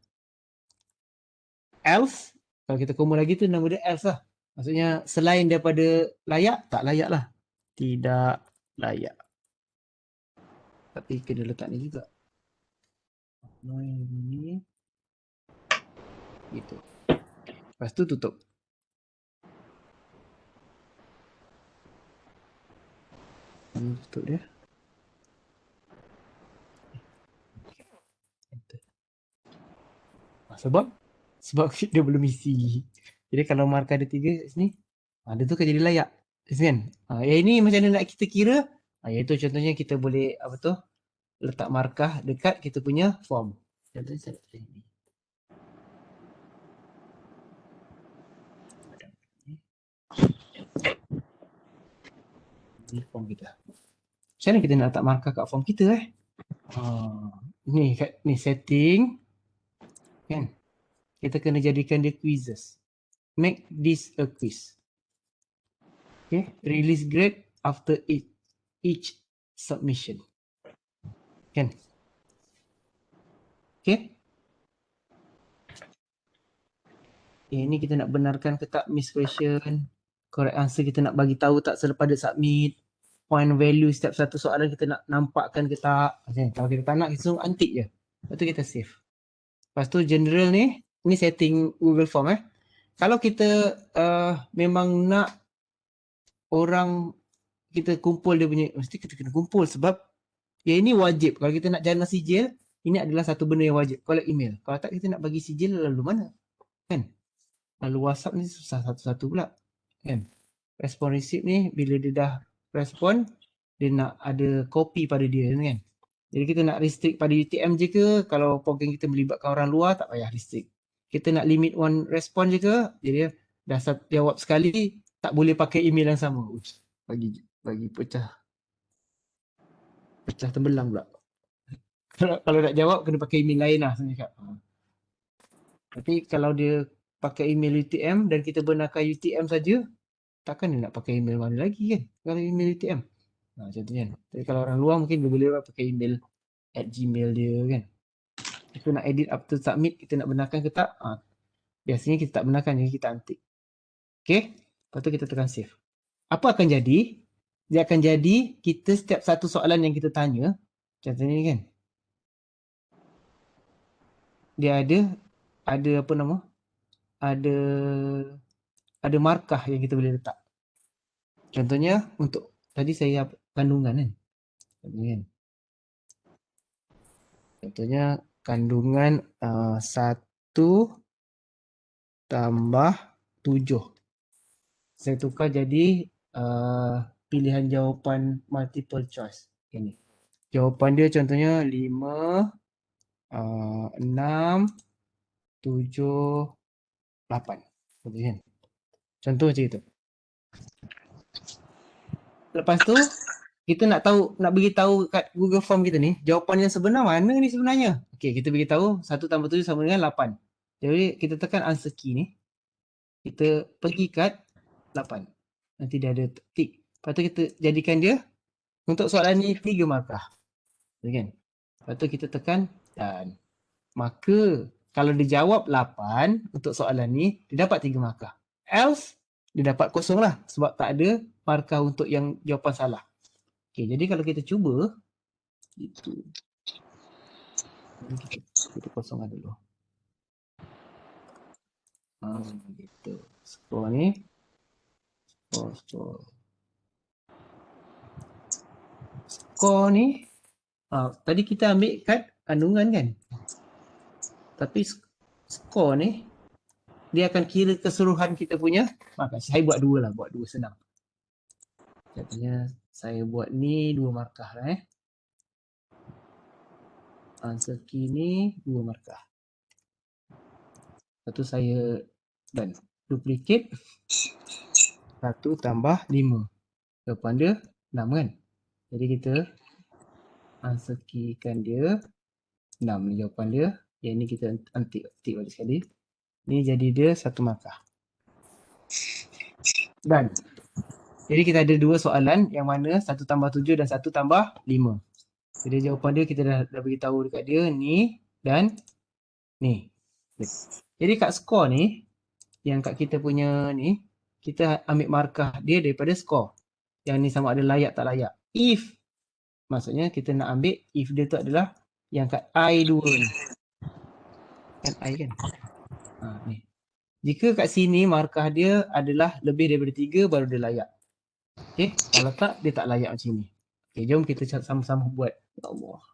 Else, kalau kita koma lagi tu nama dia else lah. Maksudnya selain daripada layak, tak layak lah. Tidak layak. Tapi kena letak ni juga. Ni. Gitu. Lepas tu tutup. Tutup dia. Enter. Sebab dia belum isi. Jadi kalau markah ada 3 kat sini, dia tu akan jadi layak. Kan? Yang ini macam mana nak kita kira? Iaitu contohnya kita boleh letak markah dekat kita punya form. Contohnya saya letak ini. Ini form kita. Macam mana kita nak letak markah kat form kita ni kat ni setting kan. Kita kena jadikan dia quizzes. Make this a quiz. Okay, release grade after each submission. Kan? Okay. Ini kita nak benarkan ke tak miss question. Correct answer kita nak bagi tahu tak selepas dia submit. Point value setiap satu soalan kita nak nampakkan ke tak. Okay. Kalau kita tak nak, kita suruh antik je. Lepas tu kita save. Lepas tu general ni setting Google Form Kalau kita memang nak orang kita kumpul dia punya, mesti kita kena kumpul sebab ini wajib. Kalau kita nak jana sijil, ini adalah satu benda yang wajib. Collect email. Kalau tak kita nak bagi sijil lalu mana? Kan? Lalu WhatsApp ni susah satu-satu pula. Kan? Respon receipt ni bila dia dah respon, dia nak ada copy pada dia kan. Jadi kita nak restrict pada UTM je ke? Kalau program kita melibatkan orang luar, tak payah restrict. Kita nak limit one respon je ke? Jadi dah jawab sekali, tak boleh pakai email yang sama. Ups, bagi pecah tembelang pula. Kalau nak jawab kena pakai email lain lah saya cakap. Tapi kalau dia pakai email UTM dan kita benarkan UTM saja, takkan dia nak pakai email mana lagi kan? Kalau email UTM. Contohnya. Tapi kalau orang luar mungkin dia boleh pakai email @gmail dia kan. Kita nak edit up to submit, kita nak benarkan ke tak? Biasanya kita tak benarkan, jadi kita antik. Okay? Lepas tu kita tekan save. Apa akan jadi? Dia akan jadi kita setiap satu soalan yang kita tanya, contohnya ni kan. Dia ada apa nama? Ada markah yang kita boleh letak. Contohnya untuk tadi saya kandungan kan. Contohnya kandungan 1 tambah 7. Saya tukar jadi pilihan jawapan multiple choice. Ini. Jawapan dia contohnya 5, 6, 7, 8. Contoh macam itu. Lepas tu kita nak bagi tahu kat Google Form kita ni, jawapan yang sebenar mana ni sebenarnya. Okey, kita bagi tahu 1 tambah 7 sama dengan 8. Jadi kita tekan answer key ni. Kita pergi kat 8. Nanti dia ada tick. Lepas tu kita jadikan dia untuk soalan ni 3 markah. Kan? Lepas tu kita tekan dan. Maka kalau dia jawab 8 untuk soalan ni, dia dapat 3 markah. Else dia dapat kosong lah sebab tak ada markah untuk yang jawapan salah. Okey, jadi kalau kita cuba itu kita kosongkan dulu. Gitu. Skor ni. Skor ni tadi kita ambil kat kandungan kan. Tapi skor ni dia akan kira keseluruhan kita punya markah. Saya buat 2 lah, buat 2 senang. Contohnya saya buat ni 2 markah lah Answer key ni 2 markah. Lepas tu saya dan duplicate 1 tambah 5. Jawapan dia 6 kan. Jadi kita answer key kan dia 6 ni jawapan dia. Yang ni kita antik balik sekali. Ni jadi dia 1 markah. Dan jadi kita ada 2 soalan yang mana 1 tambah 7 dan 1 tambah 5. Jadi jawapan dia kita dah beritahu dekat dia ni dan ni. Jadi kat skor ni yang kat kita punya ni, kita ambil markah dia daripada skor. Yang ni sama ada layak tak layak. If maksudnya kita nak ambil if dia tu adalah yang kat I2 ni. Kan I kan? Ni. Jika kat sini markah dia adalah lebih daripada 3 baru dia layak. Okay, kalau tak dia tak layak macam ni. Okay, jom kita sama-sama buat. Ya Allah.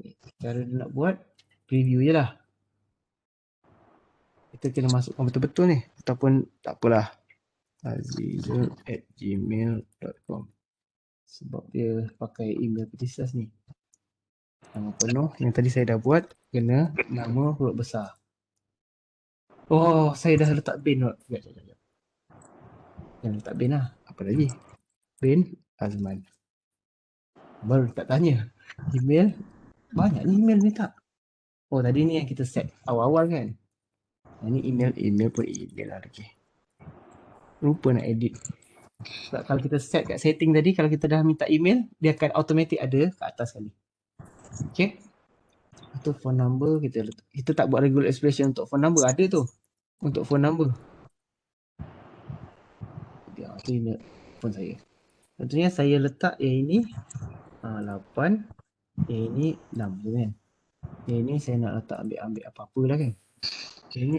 Okay, cara dia nak buat, preview je lah. Kita kena masukkan betul-betul ni. Ataupun tak apalah. azizul@gmail.com sebab dia pakai email petisas ni. Nama penuh yang tadi saya dah buat kena nama huruf besar. Oh, saya dah letak bin. Sekejap. Jangan letak bin lah. Apa lagi? Bin Azman. Baru tak tanya. Email. Banyak ni email ni tak? Oh, tadi ni yang kita set awal-awal kan? Ini email pun email lah lagi. Lupa nak edit. Sebab kalau kita set kat setting tadi, kalau kita dah minta email, dia akan automatic ada kat atas sekali. Okay. Itu phone number kita tak buat regular expression untuk phone number. Ada tu. Untuk phone number. Dia tu email phone saya. Contohnya saya letak yang ini 8. Yang ini 6 tu kan. Yang ini saya nak letak ambil apa-apa lah kan. Yang ini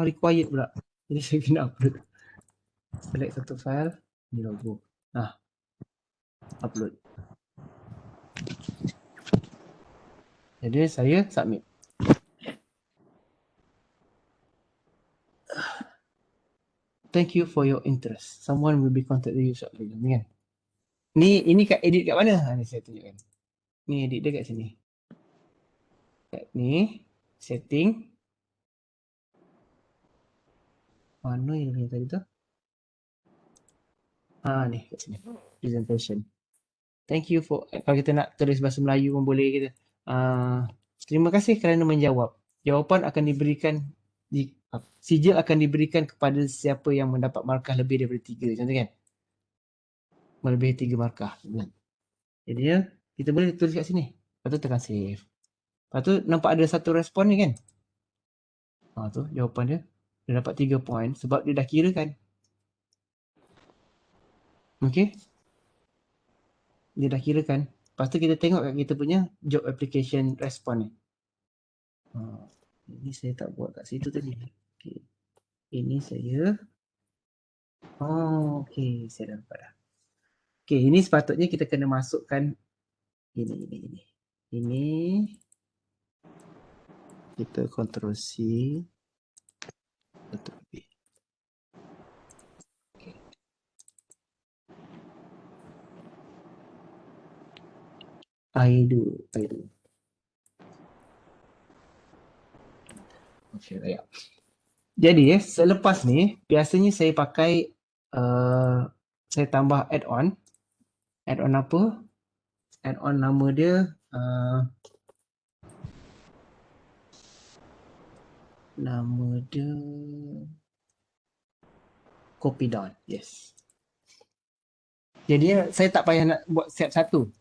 required pula. Jadi saya kena upload. Select satu file. Ni logo. Upload. Jadi saya submit. Thank you for your interest. Someone will be contacted you shortly. Ni kan. Ini kat edit kat mana? Ni saya tunjukkan. Ni edit dia kat sini. Kat ni setting. Mana yang tadi tu? Ni kat sini. Presentation. Thank you for, kalau kita nak tulis bahasa Melayu pun boleh kita. Terima kasih kerana menjawab. Jawapan akan diberikan, sijil akan diberikan kepada siapa yang mendapat markah lebih daripada 3. Contoh kan? Melebihi 3 markah. Jadi kita boleh tulis kat sini. Lepas tu tekan save. Lepas tu nampak ada satu respon ni kan? Tu jawapan dia. Dia dapat 3 point sebab dia dah kira kan. Okay. Dia dah kira kan. Lepas tu kita tengok kat kita punya job application respon ni. Ini saya tak buat kat situ tadi. Okay. Ini saya. Okay. Saya dah dapat dah. Okay. Ini sepatutnya kita kena masukkan. Ini. Kita Ctrl C. Ctrl V. Okay. I do. Okay, baik. Jadi selepas ni biasanya saya pakai saya tambah add-on. Add-on apa? Add-on nama dia copy down. Yes. Jadi saya tak payah nak buat step satu.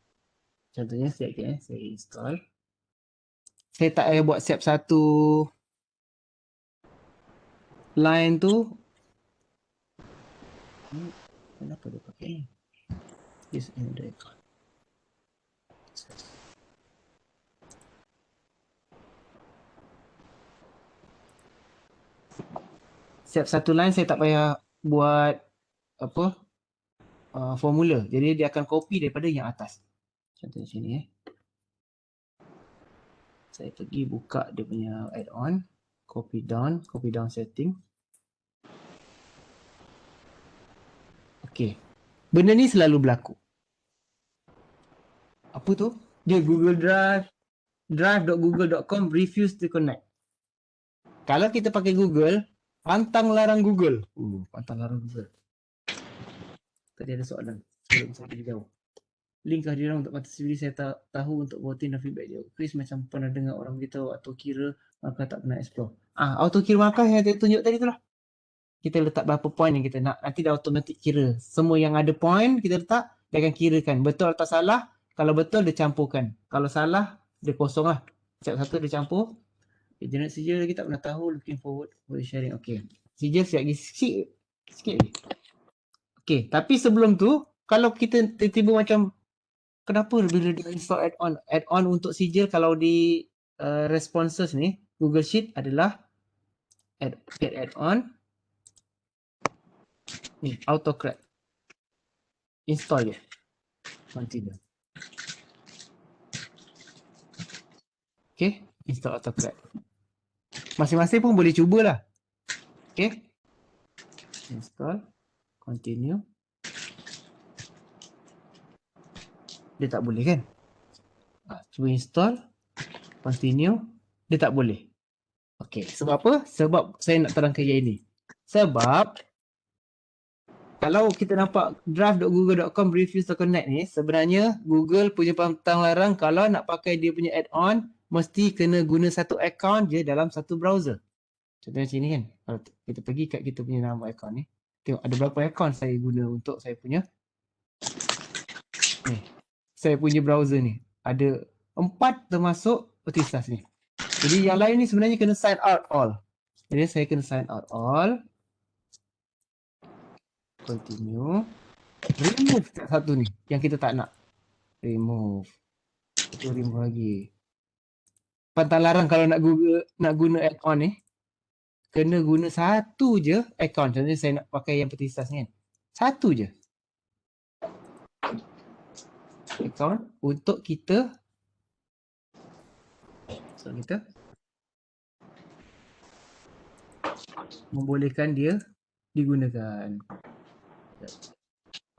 Contohnya saya install. Saya tak payah buat step satu line tu. Kenapa dia pakai ni? Use another account. Step satu line saya tak payah buat apa formula. Jadi dia akan copy daripada yang atas. Contohnya sini saya pergi buka dia punya add-on, copy down setting. Okey. Benda ni selalu berlaku. Apa tu? Dia Google drive.google.com refuse to connect. Kalau kita pakai Google, pantang larang Google. Pantang larang Google. Tadi ada soalan. Sebelum saya pergi jauh. Link kehadiran untuk participate saya tak tahu untuk voting dan feedback dia. Chris macam pernah dengar orang beritahu autokira maka tak pernah explore. Autokira markah yang saya tunjuk tadi tu lah. Kita letak berapa point yang kita nak. Nanti dah automatic kira. Semua yang ada point kita letak, dia akan kirakan. Betul atau salah. Kalau betul dia campurkan. Kalau salah dia kosong lah. Step satu dia campur. Generate sijil lagi tak pernah tahu. Looking forward for sharing. Okay. Sijil siap lagi sikit lagi. Okay. Tapi sebelum tu, kalau kita tiba-tiba macam kenapa bila dia install add-on untuk sijil kalau di responses ni Google Sheet adalah get add-on ni autocorrect install je continue Okay, install AutoCAD. Masing-masing pun boleh cubalah. Okay, install, continue. Dia tak boleh kan? Cuba install, continue, dia tak boleh. Okay, sebab apa? Sebab saya nak terangkan yang ini. Sebab kalau kita nampak drive.google.com reviews.net ni, sebenarnya Google punya pantang larang kalau nak pakai dia punya add-on, mesti kena guna satu account je dalam satu browser. Contohnya sini kan, kalau kita pergi kat kita punya nama account ni, tengok ada berapa account saya guna untuk saya punya ni. Saya punya browser ni. Ada 4 termasuk Otistas ni. Jadi yang lain ni sebenarnya kena sign out all. Jadi saya kena sign out all. Continue. Remove satu ni yang kita tak nak. Remove. Itu remove lagi. Pantang larang kalau nak guna add-on ni, kena guna satu je account. Contohnya saya nak pakai yang Petistas ni kan. Satu je account untuk kita membolehkan dia digunakan.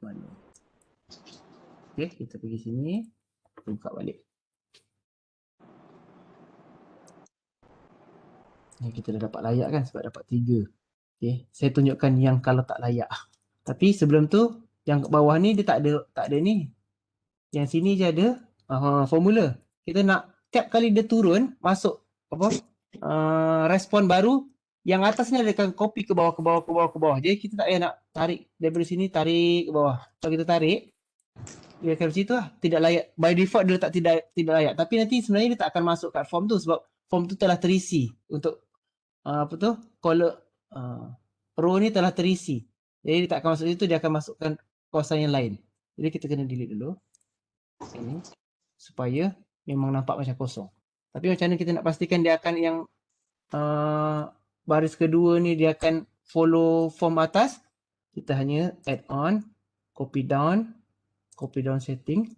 Mana? Okay, kita pergi sini, buka balik. Ni kita dah dapat layak kan sebab dapat 3. Okay, saya tunjukkan yang kalau tak layak. Tapi sebelum tu, yang kat bawah ni dia tak ada ni. Yang sini je ada formula. Kita nak tiap kali dia turun, masuk respon baru, yang atas ni dia akan copy ke bawah. Jadi kita tak payah nak tarik daripada sini, tarik ke bawah. Kalau kita tarik, dia akan macam tu lah. Tidak layak. By default dia letak tidak layak. Tapi nanti sebenarnya dia tak akan masuk kat form tu sebab form tu telah terisi untuk row ni telah terisi. Jadi dia tak akan masuk situ, dia akan masukkan kawasan yang lain. Jadi kita kena delete dulu. Ini supaya memang nampak macam kosong. Tapi macam mana kita nak pastikan dia akan yang baris kedua ni dia akan follow form atas? Kita hanya add on, copy down setting.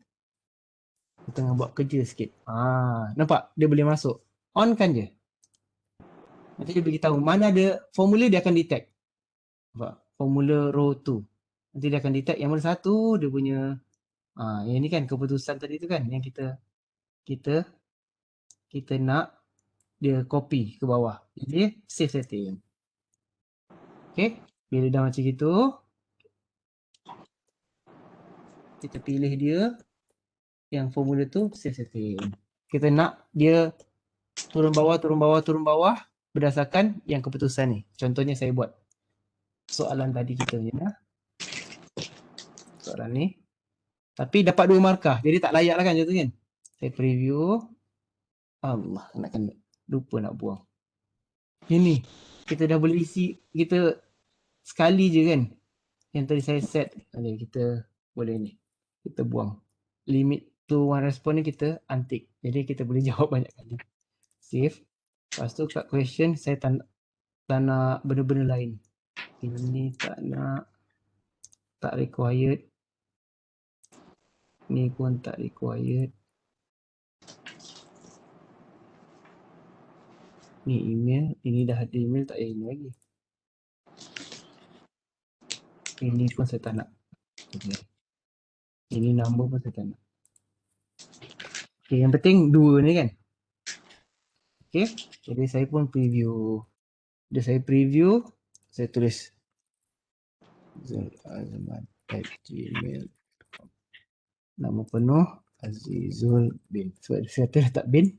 Kita tengah buat kerja sikit. Nampak? Dia boleh masuk. On kan je. Nanti dia beritahu mana ada formula, dia akan detect. Nampak? Formula row 2. Nanti dia akan detect yang mana satu dia punya yang ni kan keputusan tadi tu kan yang kita nak dia copy ke bawah. Jadi save setting. Okay, bila dah macam gitu, kita pilih dia yang formula tu, save setting. Kita nak dia turun bawah berdasarkan yang keputusan ni. Contohnya saya buat soalan tadi kita je lah. Soalan ni. Tapi dapat 2 markah. Jadi tak layak lah kan contohnya kan. Saya preview. Allah, lupa nak buang. Ini. Kita dah boleh isi. Kita sekali je kan. Yang tadi saya set. Kita boleh ni. Kita buang. Limit to one response ni kita untick. Jadi kita boleh jawab banyak kali. Save. Lepas tu kat question saya tak nak benda-benda lain. Ini tak nak. Tak required. Ni pun tak required. Ni email. Ini dah ada email, tak payah ini lagi. Ini pun saya tak nak. Okay. Ini number pun saya tak nak. Okay, yang penting 2 ni kan. Okay, jadi saya pun preview. Dia saya preview, saya tulis Azman@gmail.com. Nama penuh Azizul bin. Sebab saya letak bin.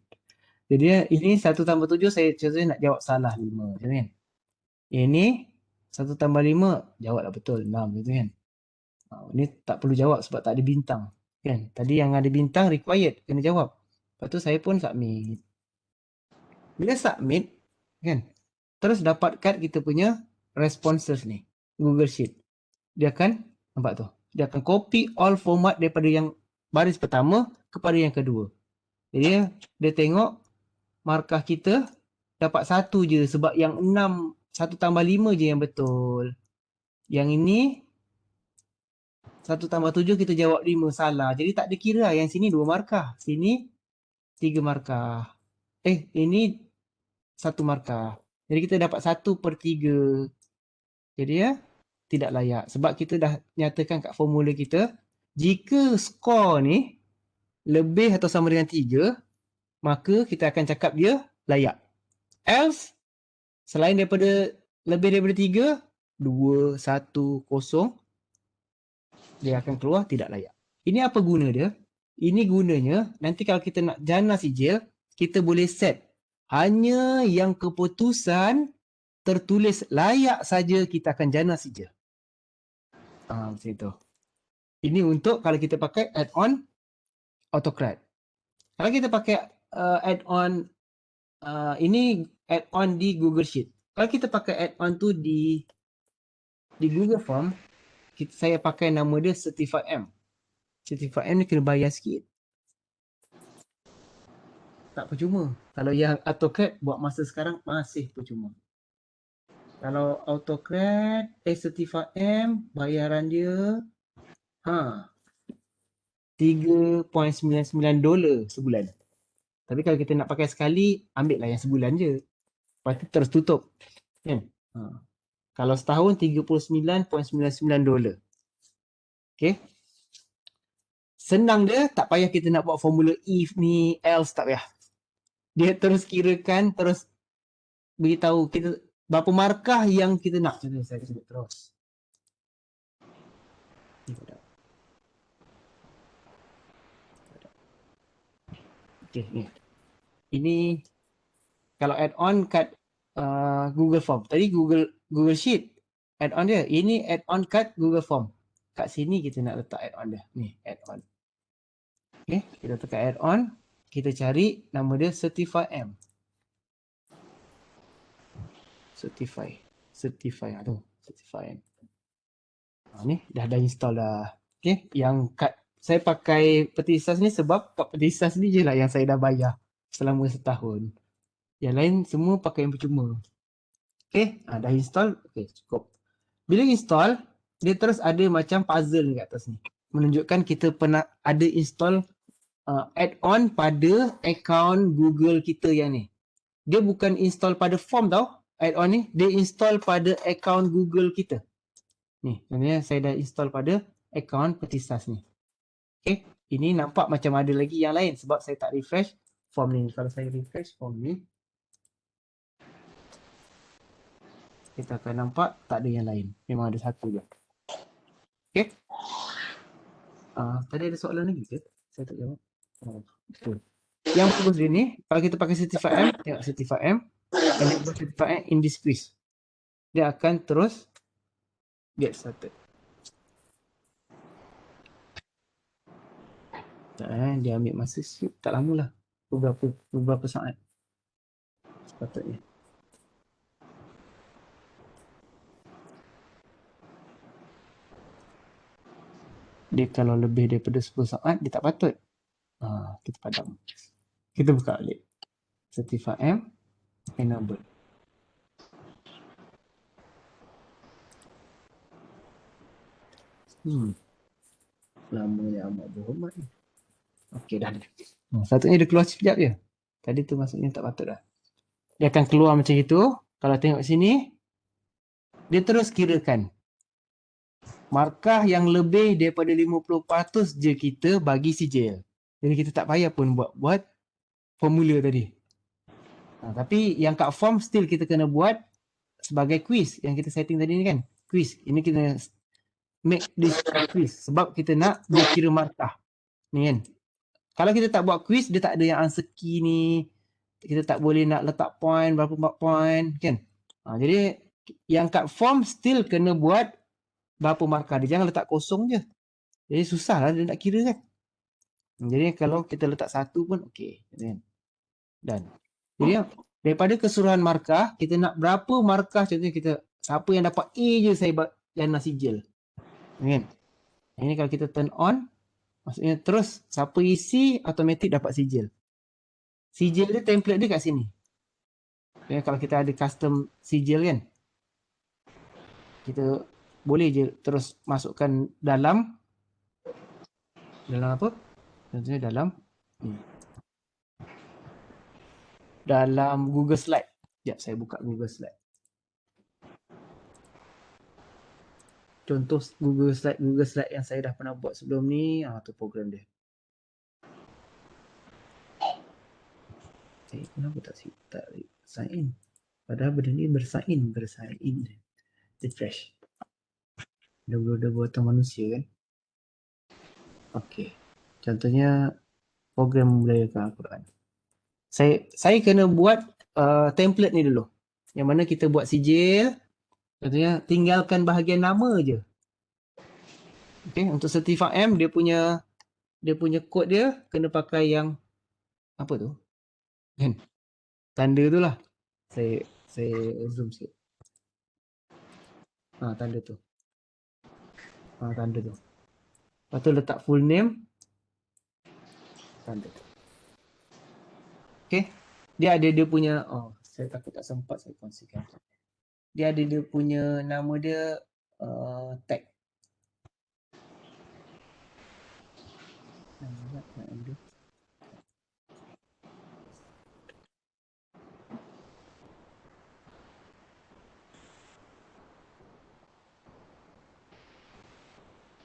Jadi ini 1 tambah 7 saya contohnya nak jawab salah 5 macam kan. Ini 1 tambah 5 jawablah betul 6 gitu kan. Ini tak perlu jawab sebab tak ada bintang kan. Tadi yang ada bintang required kena jawab. Lepas tu saya pun submit. Bila submit kan, terus dapatkan kita punya responses ni, Google Sheet. Dia akan, nampak tu, dia akan copy all format daripada yang baris pertama kepada yang kedua. Jadi dia tengok markah kita dapat 1 je sebab yang 6, 1 tambah 5 je yang betul. Yang ini 1 tambah 7 kita jawab 5 salah. Jadi tak ada kira lah. Yang sini 2 markah, sini 3 markah. ini satu markah. Jadi kita dapat 1/3. Jadi ya tidak layak. Sebab kita dah nyatakan kat formula kita, jika skor ni lebih atau sama dengan 3, maka kita akan cakap dia layak. Else, selain daripada lebih daripada 3, 2, 1, 0, dia akan keluar tidak layak. Ini apa guna dia? Ini gunanya, nanti kalau kita nak jana sijil, kita boleh set hanya yang keputusan tertulis layak saja kita akan jana sijil. Macam itu. Ini untuk kalau kita pakai add-on AutoCAD. Kalau kita pakai add-on, ini add-on di Google Sheet. Kalau kita pakai add-on tu di Google Form, saya pakai nama dia Certified M. Certified M ni kena bayar sikit. Tak percuma. Kalau yang AutoCAD buat masa sekarang masih percuma. Kalau AutoCAD, Certified M, bayaran dia $3.99 sebulan. Tapi kalau kita nak pakai sekali, ambil lah yang sebulan je. Lepas tu terus tutup. Kan? Kalau setahun, $39.99. Okay? Senang dia, tak payah kita nak buat formula if ni, else, tak payah. Dia terus kirakan, terus beritahu kita berapa markah yang kita nak. Contohnya saya sebut terus. Okay, ni. Ini kalau add-on kat Google Form. Tadi Google Sheet add-on dia. Ini add-on kat Google Form. Kat sini kita nak letak add-on dia. Ni add-on. Okay, kita tekan add-on. Kita cari nama dia Certified M. Certified M. Ni dah install dah. Okay, yang kat saya pakai Petisas ni sebab kat Petisas ni je lah yang saya dah bayar selama setahun. Yang lain semua pakai yang percuma. Okay, dah install. Okay, cukup. Bila install, dia terus ada macam puzzle kat atas ni. Menunjukkan kita pernah ada install add-on pada account Google kita yang ni. Dia bukan install pada form tau, add-on ni. Dia install pada account Google kita. Ni, sebenarnya saya dah install pada account Petisas ni. Okay, ini nampak macam ada lagi yang lain sebab saya tak refresh form ni. Kalau saya refresh form ni, kita akan nampak tak ada yang lain. Memang ada satu je. Okay. Tadi ada soalan lagi ke? Saya tak jawab. Betul. Yang bagus dia ni, kalau kita pakai Certified M, tengok Certified M, enable Certified M in this quiz. Dia akan terus get started. Dia ambil masa sikit, tak lama lah. Beberapa saat. Sepatutnya. Dia kalau lebih daripada 10 saat, dia tak patut. Kita padam. Kita buka balik. Certified M, enable. Lama ni amat berhormat ni. Okey, dah ada. Satunya dia keluar sekejap je. Tadi tu maksudnya tak patut dah. Dia akan keluar macam itu. Kalau tengok sini, dia terus kirakan. Markah yang lebih daripada 50% je kita bagi sijil. Jadi kita tak payah pun buat formula tadi. Tapi yang kat form still kita kena buat sebagai quiz yang kita setting tadi ni kan. Quiz. Ini kita make this quiz sebab kita nak dia kira markah. Ni kan. Kalau kita tak buat quiz, dia tak ada yang answer key ni. Kita tak boleh nak letak point, berapa point kan. Jadi yang kat form still kena buat berapa markah dia. Jangan letak kosong je. Jadi susah lah dia nak kira kan. Jadi kalau kita letak satu pun okey. Dan. Jadi daripada keseluruhan markah, kita nak berapa markah, contohnya kita, siapa yang dapat A je saya jana sijil. Kan? Ini kalau kita turn on, maksudnya terus siapa isi, automatic dapat sijil. Sijil dia, template dia kat sini. Ya, kalau kita ada custom sijil kan, kita boleh je terus masukkan dalam apa? Contohnya dalam dalam Google Slide. Sekejap saya buka Google Slide. Contoh Google Slide yang saya dah pernah buat sebelum ni, tu program dia. Kenapa tak sign in? Padahal benda ni bersign. Refresh. Dah buatan manusia kan. Okey. Contohnya program membelajarkan Al-Quran. Saya kena buat template ni dulu. Yang mana kita buat sijil. Contohnya tinggalkan bahagian nama je. Okey, untuk Certify M dia punya kod dia kena pakai yang apa tu? Kan? Tanda tu lah. Saya zoom sikit. Tanda tu. Tanda tu. Lepas tu letak full name. Tanda tu. Okay. Dia ada dia punya, saya takut tak sempat saya kongsikan. Dia ada dia punya nama dia tag.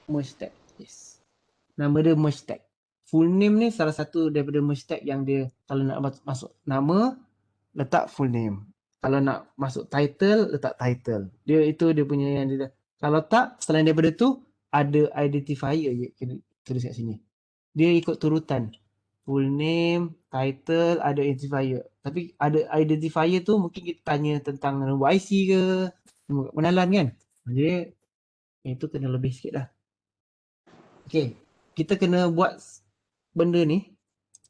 Merge tag. Yes. Nama dia merge tag. Full name ni salah satu daripada merge tag yang dia kalau nak masuk nama letak full name. Kalau nak masuk title letak title. Dia punya yang dia. Kalau tak selain daripada tu ada identifier je kena tulis kat sini. Dia ikut turutan. Full name, title, ada identifier. Tapi ada identifier tu mungkin kita tanya tentang nombor IC ke, nombor pengenalan kan. Jadi itu kena lebih sikit lah. Okay, kita kena buat benda ni,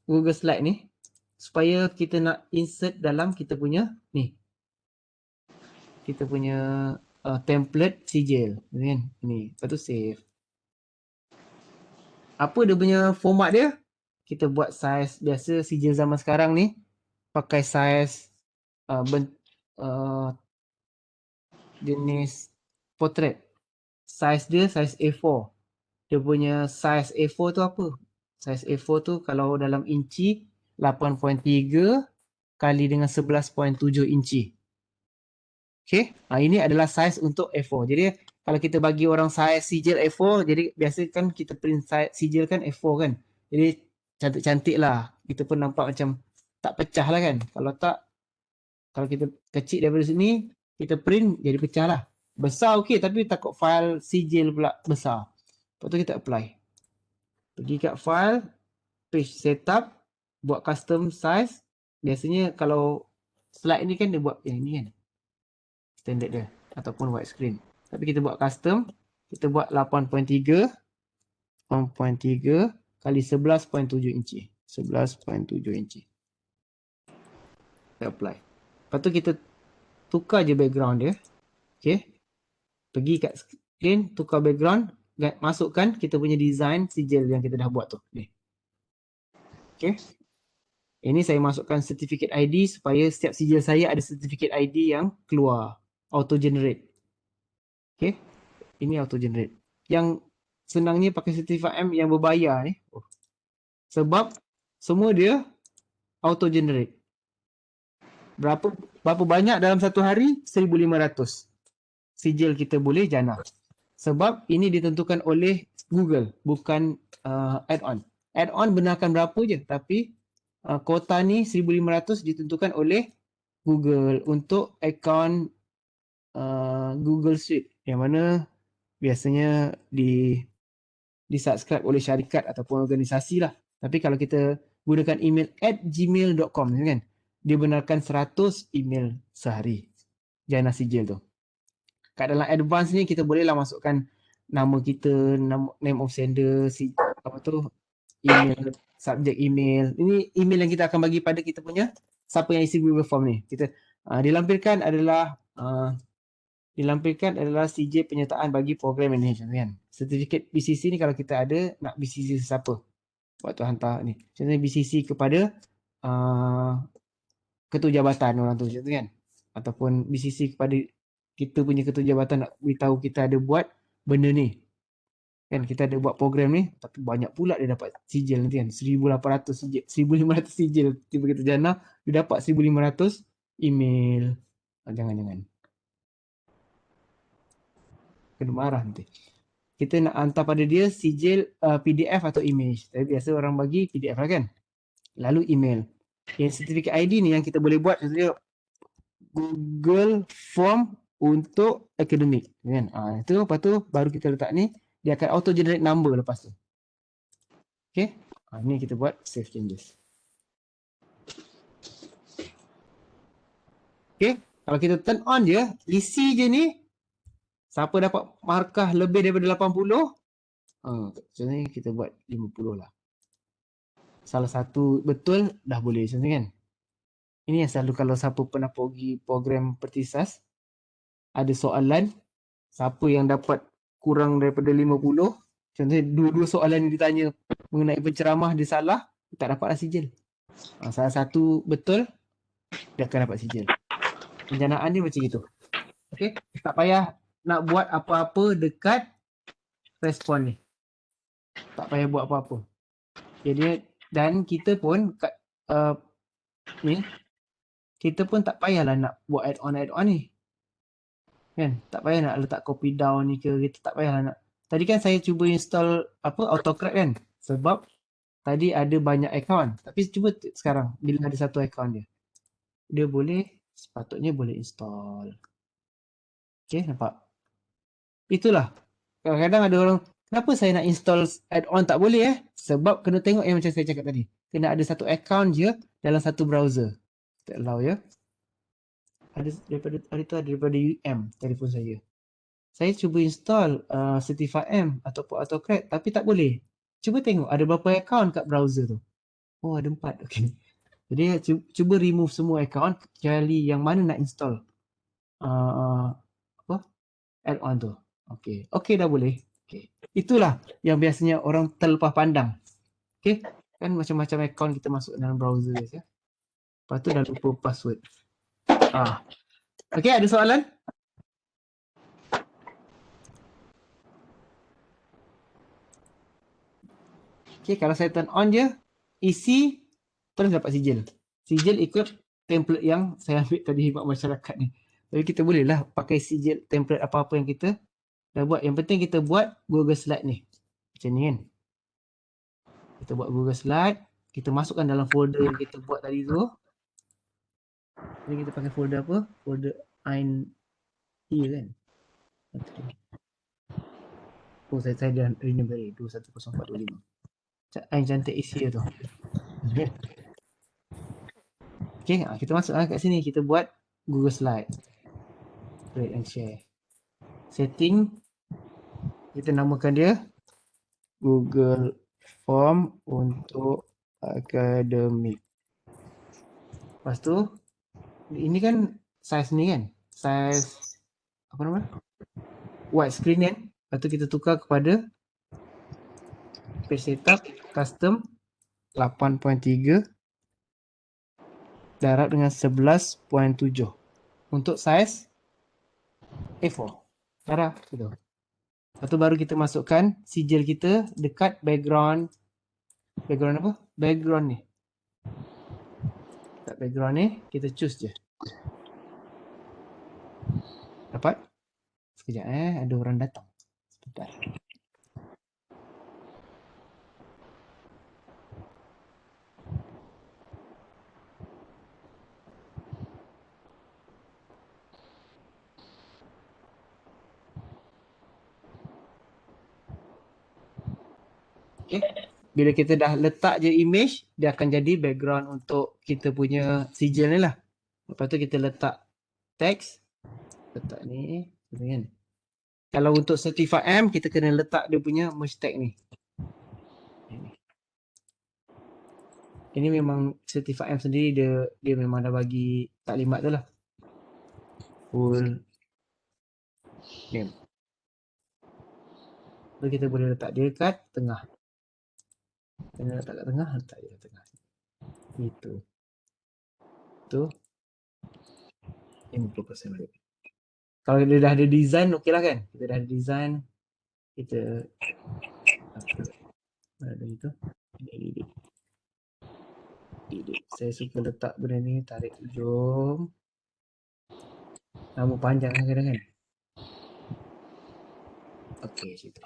Google Slide ni, supaya kita nak insert dalam kita punya ni. Kita punya template sijil. Kan? Ni, lepas tu save. Apa dia punya format dia? Kita buat size biasa sijil zaman sekarang ni pakai size jenis portrait. Size dia size A4. Dia punya size A4 tu apa? Size A4 tu kalau dalam inci 8.3 kali dengan 11.7 inci. Okay. Ini adalah size untuk A4. Jadi kalau kita bagi orang size sijil A4, jadi biasa kan kita print sijil kan A4 kan. Jadi cantik-cantik lah. Kita pun nampak macam tak pecah lah kan. Kalau tak, kalau kita kecil daripada sini, kita print jadi pecah lah. Besar okey tapi takut file sijil pula besar. Lepas tu kita apply. Pergi kat file, page setup, buat custom size. Biasanya kalau slide ni kan dia buat yang ni kan. Standard dia. Ataupun widescreen. Tapi kita buat custom. Kita buat 8.3 kali 11.7 inci. 11.7 inci. Kita apply. Lepas tu kita tukar je background dia. Okay. Pergi kat screen, tukar background. Masukkan kita punya design sijil yang kita dah buat tu. Ni. Okay. Ini saya masukkan certificate ID supaya setiap sijil saya ada certificate ID yang keluar. Auto generate. Okay. Ini auto generate. Yang senangnya pakai Certify M yang berbayar ni. Sebab semua dia auto generate. Berapa banyak dalam satu hari? 1,500. Sijil kita boleh jana. Sebab ini ditentukan oleh Google, bukan add-on. Add-on benarkan berapa je, tapi kuota ni 1,500 ditentukan oleh Google untuk akaun Google Suite yang mana biasanya di-subscribe oleh syarikat ataupun organisasi lah. Tapi kalau kita gunakan email @gmail.com kan, dia benarkan 100 email sehari jana sijil tu. Kat dalam advance ni kita bolehlah masukkan nama kita, name of sender, email, subject email. Ini email yang kita akan bagi pada kita punya siapa yang isi Google Form ni. Kita dilampirkan adalah CJ penyertaan bagi program manager kan. Sertifikat BCC ni kalau kita ada nak BCC siapa waktu hantar ni. Contohnya BCC kepada ketua jabatan orang tu contoh kan. Ataupun BCC kepada kita punya ketua jabatan nak beritahu kita ada buat benda ni. Kan kita ada buat program ni, tapi banyak pula dia dapat sijil nanti kan. 1,800 sijil, 1,500 sijil. Tiba kita jana, dia dapat 1,500 email. Jangan. Kena marah nanti. Kita nak hantar pada dia sijil PDF atau image. Tapi biasa orang bagi PDF lah kan. Lalu email. Yang certificate ID ni yang kita boleh buat contohnya Google Form untuk akademik kan. Itu lepas tu baru kita letak ni, dia akan auto generate number lepas tu. Okey. Ni kita buat save changes. Okey, kalau kita turn on je, isi je ni, siapa dapat markah lebih daripada 80, contohnya kita buat 50 lah. Salah satu betul dah boleh macam tu kan. Ini yang selalu kalau siapa pernah pergi program Pertisas, ada soalan, siapa yang dapat kurang daripada 50, contohnya dua soalan yang ditanya mengenai penceramah dia salah, tak dapatlah sijil. Salah satu betul, dia akan dapat sijil. Penjanaan dia macam itu. Okey, tak payah nak buat apa-apa dekat respon ni. Tak payah buat apa-apa. Jadi dan kita pun ni kita pun tak payahlah nak buat add-on ni. Kan? Tak payah nak letak copy down ni ke, kita tak payahlah nak. Tadi kan saya cuba install AutoCAD kan? Sebab tadi ada banyak account. Tapi cuba sekarang bila ada satu account dia. Dia sepatutnya boleh install. Okay, nampak? Itulah. Kadang-kadang ada orang, kenapa saya nak install add-on tak boleh Sebab kena tengok yang macam saya cakap tadi. Kena ada satu account je dalam satu browser. Kita allow Ada daripada UM telefon saya. Saya cuba install Certify M ataupun AutoCAD tapi tak boleh. Cuba tengok ada berapa account kat browser tu. Oh, ada 4. Okey. Jadi cuba remove semua account kecuali yang mana nak install add-on tu. Okey dah boleh. Okey. Itulah yang biasanya orang terlepas pandang. Okey, kan macam-macam account kita masuk dalam browser ya. Lepas tu dah lupa password. Okey, ada soalan? Okey, kalau saya turn on je, isi terus dapat sijil. Sijil ikut template yang saya ambil tadi buat masyarakat ni. Jadi kita bolehlah pakai sijil template apa-apa yang kita dah buat. Yang penting kita buat Google Slide ni. Macam ni kan. Kita buat Google Slide, kita masukkan dalam folder yang kita buat tadi tu. Jadi kita pakai folder apa? Folder INT kan. Oh, saya dah rename tadi 210425. Cantik isi dia tu. Okey, kita masuklah kat sini, kita buat Google Slide. Create and share. Setting, kita namakan dia Google Form untuk akademik. Lepas tu, ini kan size ni kan? Size, apa nama? Widescreen kan? Lepas tu kita tukar kepada page setup, custom 8.3 darab dengan 11.7 untuk size A4. Darah gitu. Lepas tu baru kita masukkan sijil kita dekat background apa? Background ni. Dekat background ni kita choose je. Dapat? Sekejap ada orang datang. Sebentar. Okay. Bila kita dah letak je image, dia akan jadi background untuk kita punya sijil ni lah. Lepas tu kita letak teks. Letak ni. Kan? Kalau untuk Certify M, kita kena letak dia punya merge tag ni. Ini memang Certify M sendiri, dia memang dah bagi taklimat tu lah. Full name. So kita boleh letak dia kat tengah. Kena letak kat tengah, letak dia kat tengah. Gitu. Tu 50% balik. Kalau dia dah ada design, okey lah kan? Kita dah ada design. kita ada itu edit. Saya suka letak benda ni, tarik ujung. Nama panjang kadang kan. Okey, situ.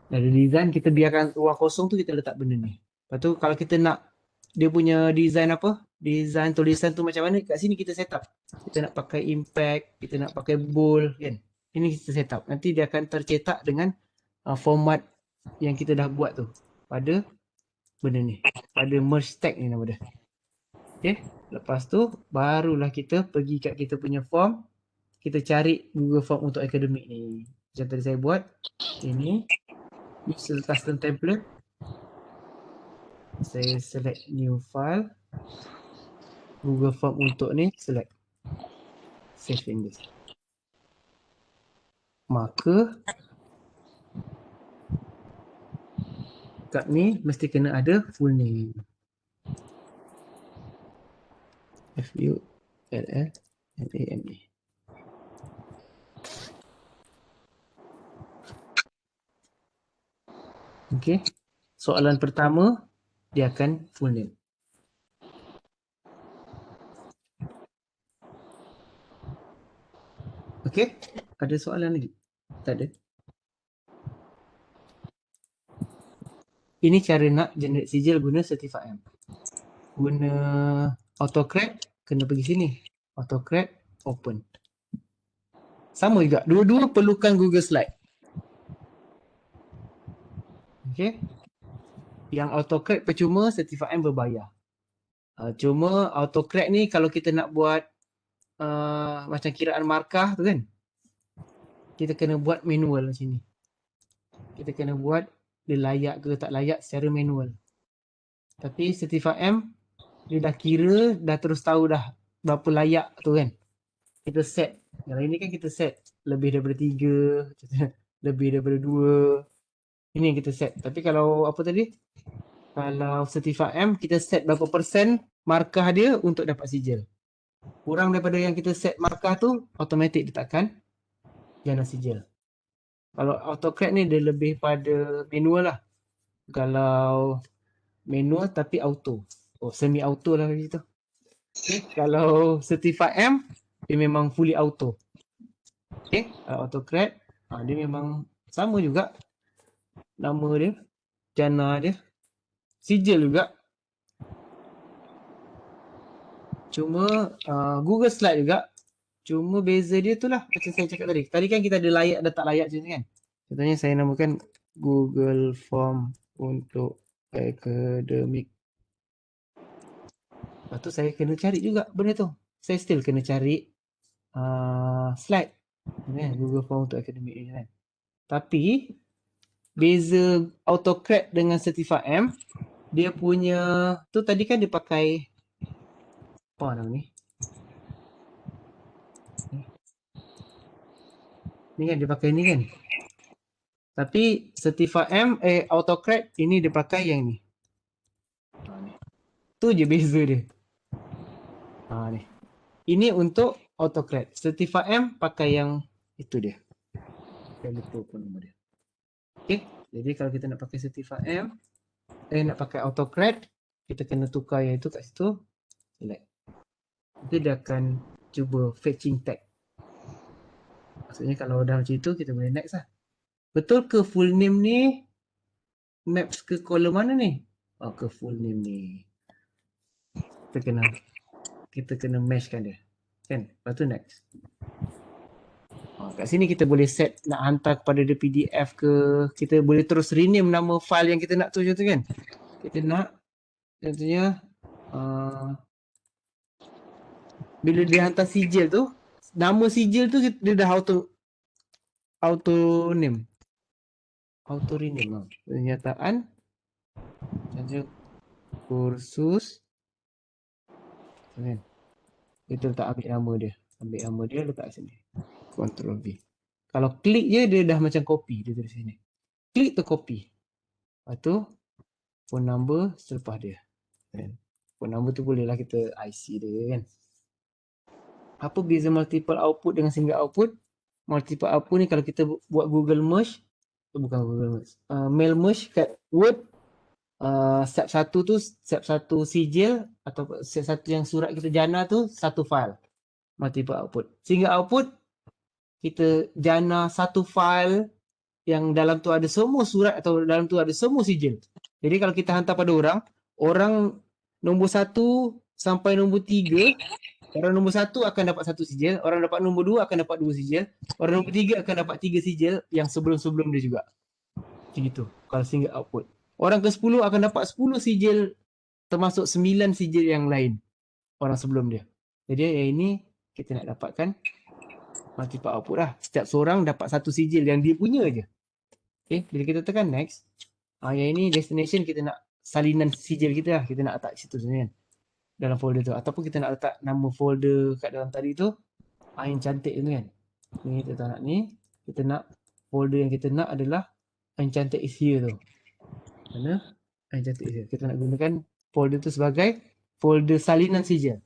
Dari design kita biarkan ruang kosong tu, kita letak benda ni. Lepas tu kalau kita nak dia punya design apa? Design tulisan tu macam mana? Kat sini kita set up. Kita nak pakai impact, kita nak pakai bold kan. Ini kita set up. Nanti dia akan tercetak dengan format yang kita dah buat tu pada benda ni. Pada merge tag ni nama dia. Okey. Lepas tu barulah kita pergi kat kita punya form. Kita cari Google Form untuk akademik ni. Macam tadi saya buat. Ini. Use custom template. Saya select new file. Google Form untuk ni select. Save in this. Maka kat ni mesti kena ada full name. FULLNAME. Okey. Soalan pertama dia akan full name. Okey, ada soalan lagi? Tak ada. Ini cara nak generate sijil guna Certify M. Guna AutoCAD, kena pergi sini. AutoCAD, open. Sama juga, dua-dua perlukan Google Slide. Okey. Yang AutoCAD percuma, Certify M berbayar. Cuma AutoCAD ni kalau kita nak buat macam kiraan markah tu kan, kita kena buat manual macam ni. Kita kena buat dia layak ke tak layak secara manual. Tapi Certify M dia dah kira, dah terus tahu dah berapa layak tu kan. Kita set. Yang ini kan kita set lebih daripada 3, lebih daripada 2. Ini yang kita set. Tapi kalau apa tadi? Kalau Certify M kita set berapa persen markah dia untuk dapat sijil. Kurang daripada yang kita set markah tu, automatik dia takkan jana sijil. Kalau AutoCAD ni dia lebih pada manual lah. Kalau manual tapi auto. Oh, semi auto lah macam tu. Okay. Kalau Certify M dia memang fully auto. Okay. Kalau AutoCAD dia memang sama juga. Nama dia, jana dia, sijil juga. Cuma Google Slide juga. Cuma beza dia tu lah macam saya cakap tadi. Tadi kan kita ada layak dan tak layak macam ni kan. Contohnya saya namakan Google Form untuk akademik. Lepas tu saya kena cari juga benda tu. Saya still kena cari slide. Google Form untuk akademik ni kan. Tapi beza AutoCAD dengan Certify M, dia punya tu tadi kan dia pakai apa nama ni? Ni kan dia pakai ni kan. Tapi Certify M AutoCAD ini dia pakai yang ni. Ni. Tu je beza dia. Ni. Ini untuk AutoCAD. Certify M pakai yang itu dia. Saya lupa pun nama dia. Okey. Jadi kalau kita nak pakai Certify M, nak pakai AutoCAD, kita kena tukar yang itu kat situ. Select. Nanti dia akan cuba fetching tag. Maksudnya kalau dah macam itu, kita boleh next lah. Betul ke full name ni maps ke column mana ni? Oh, ke full name ni. Kita kena meshkan dia. Kan? Lepas tu next. Kat sini kita boleh set nak hantar kepada dia PDF ke. Kita boleh terus rename nama file yang kita nak tu contoh kan. Kita nak contohnya bila dia hantar sijil tu, nama sijil tu dia dah auto name. Auto rename. Pernyataan contoh kursus kan. Kita letak ambil nama dia. Ambil nama dia letak sini. Ctrl V. Kalau klik je dia dah macam copy dia tulis sini. Klik tu copy. Lepas tu phone number selepas dia. Kan? Phone number tu bolehlah kita IC dia kan. Apa beza multiple output dengan single output? Multiple output ni kalau kita buat Google Merge, bukan Google Merge. Mail merge kat Word, setiap satu sijil atau setiap satu yang surat kita jana tu satu file, multiple output. Sehingga output kita jana satu file yang dalam tu ada semua surat atau dalam tu ada semua sijil. Jadi kalau kita hantar pada orang nombor 1 sampai nombor 3, orang nombor 1 akan dapat satu sijil, orang dapat nombor 2 akan dapat 2 sijil, orang nombor 3 akan dapat 3 sijil yang sebelum-sebelum dia juga. Macam itu kalau single output. Orang ke-10 akan dapat 10 sijil termasuk 9 sijil yang lain orang sebelum dia. Jadi yang ini kita nak dapatkan multiple output lah. Setiap seorang dapat satu sijil yang dia punya je. Okay, bila kita tekan next, yang ini destination kita nak salinan sijil kita lah. Kita nak letak situ sebenarnya kan, dalam folder tu. Ataupun kita nak letak nama folder kat dalam tadi tu, yang cantik tu kan. Ni kita tak nak ni. Kita nak folder yang kita nak adalah yang cantik is here tu. Mana? Yang cantik is here. Kita nak gunakan folder tu sebagai folder salinan sijil.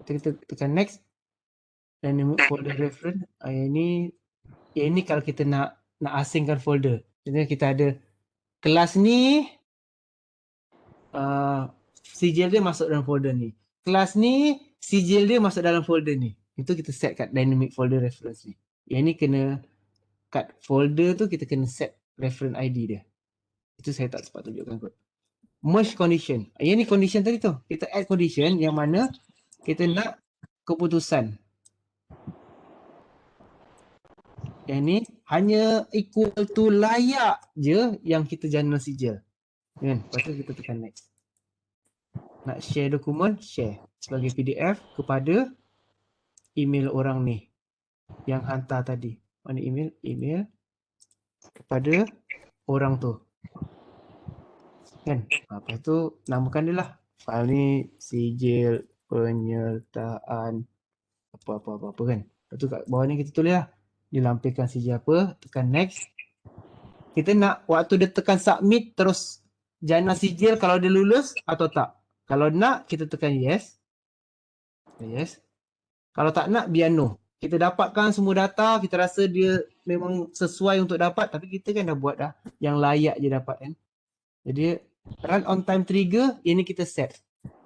Kita tekan next. Dynamic folder reference. Yang ini kalau kita nak asingkan folder. Jadi kita ada kelas ni, sijil dia masuk dalam folder ni. Kelas ni, sijil dia masuk dalam folder ni. Itu kita set kat dynamic folder reference ni. Yang ni kena kat folder tu kita kena set reference ID dia. Itu saya tak sempat tunjukkan kot. Merge condition. Yang ni condition tadi tu. Kita add condition yang mana kita nak keputusan. Yang ni hanya equal to layak je yang kita jana sijil. Kan? Lepas tu kita tekan next. Nak share dokumen, share sebagai PDF kepada email orang ni yang hantar tadi. Mana email? Email kepada orang tu. Kan? Lepas tu namakan dia lah. File ni sijil penyertaan apa kan. Lepas tu kat bawah ni kita tulis lah. Dilampirkan sijil apa, tekan next. Kita nak waktu dia tekan submit terus jana sijil kalau dia lulus atau tak. Kalau nak kita tekan yes. Yes. Kalau tak nak biar no. Kita dapatkan semua data, kita rasa dia memang sesuai untuk dapat, tapi kita kan dah buat dah yang layak je dapat kan. Jadi run on time trigger ini kita set.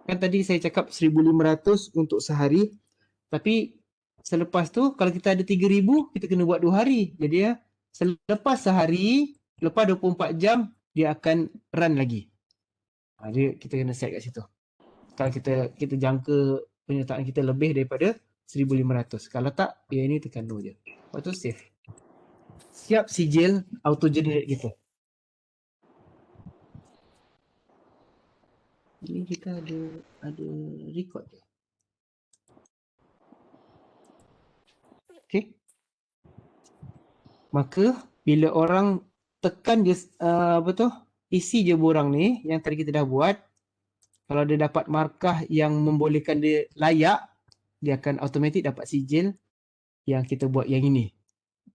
Kan tadi saya cakap 1500 untuk sehari. Tapi selepas tu kalau kita ada 3000 kita kena buat 2 hari. Jadi selepas sehari, lepas 24 jam dia akan run lagi. Dia kita kena set kat situ. Kalau kita jangka penyertaan kita lebih daripada 1500. Kalau tak, dia ni tekan no je. Lepas tu save. Siap sijil auto generate kita. Ini kita ada record je. Okay. Maka bila orang tekan je isi je borang ni yang tadi kita dah buat, kalau dia dapat markah yang membolehkan dia layak, dia akan automatik dapat sijil yang kita buat yang ini.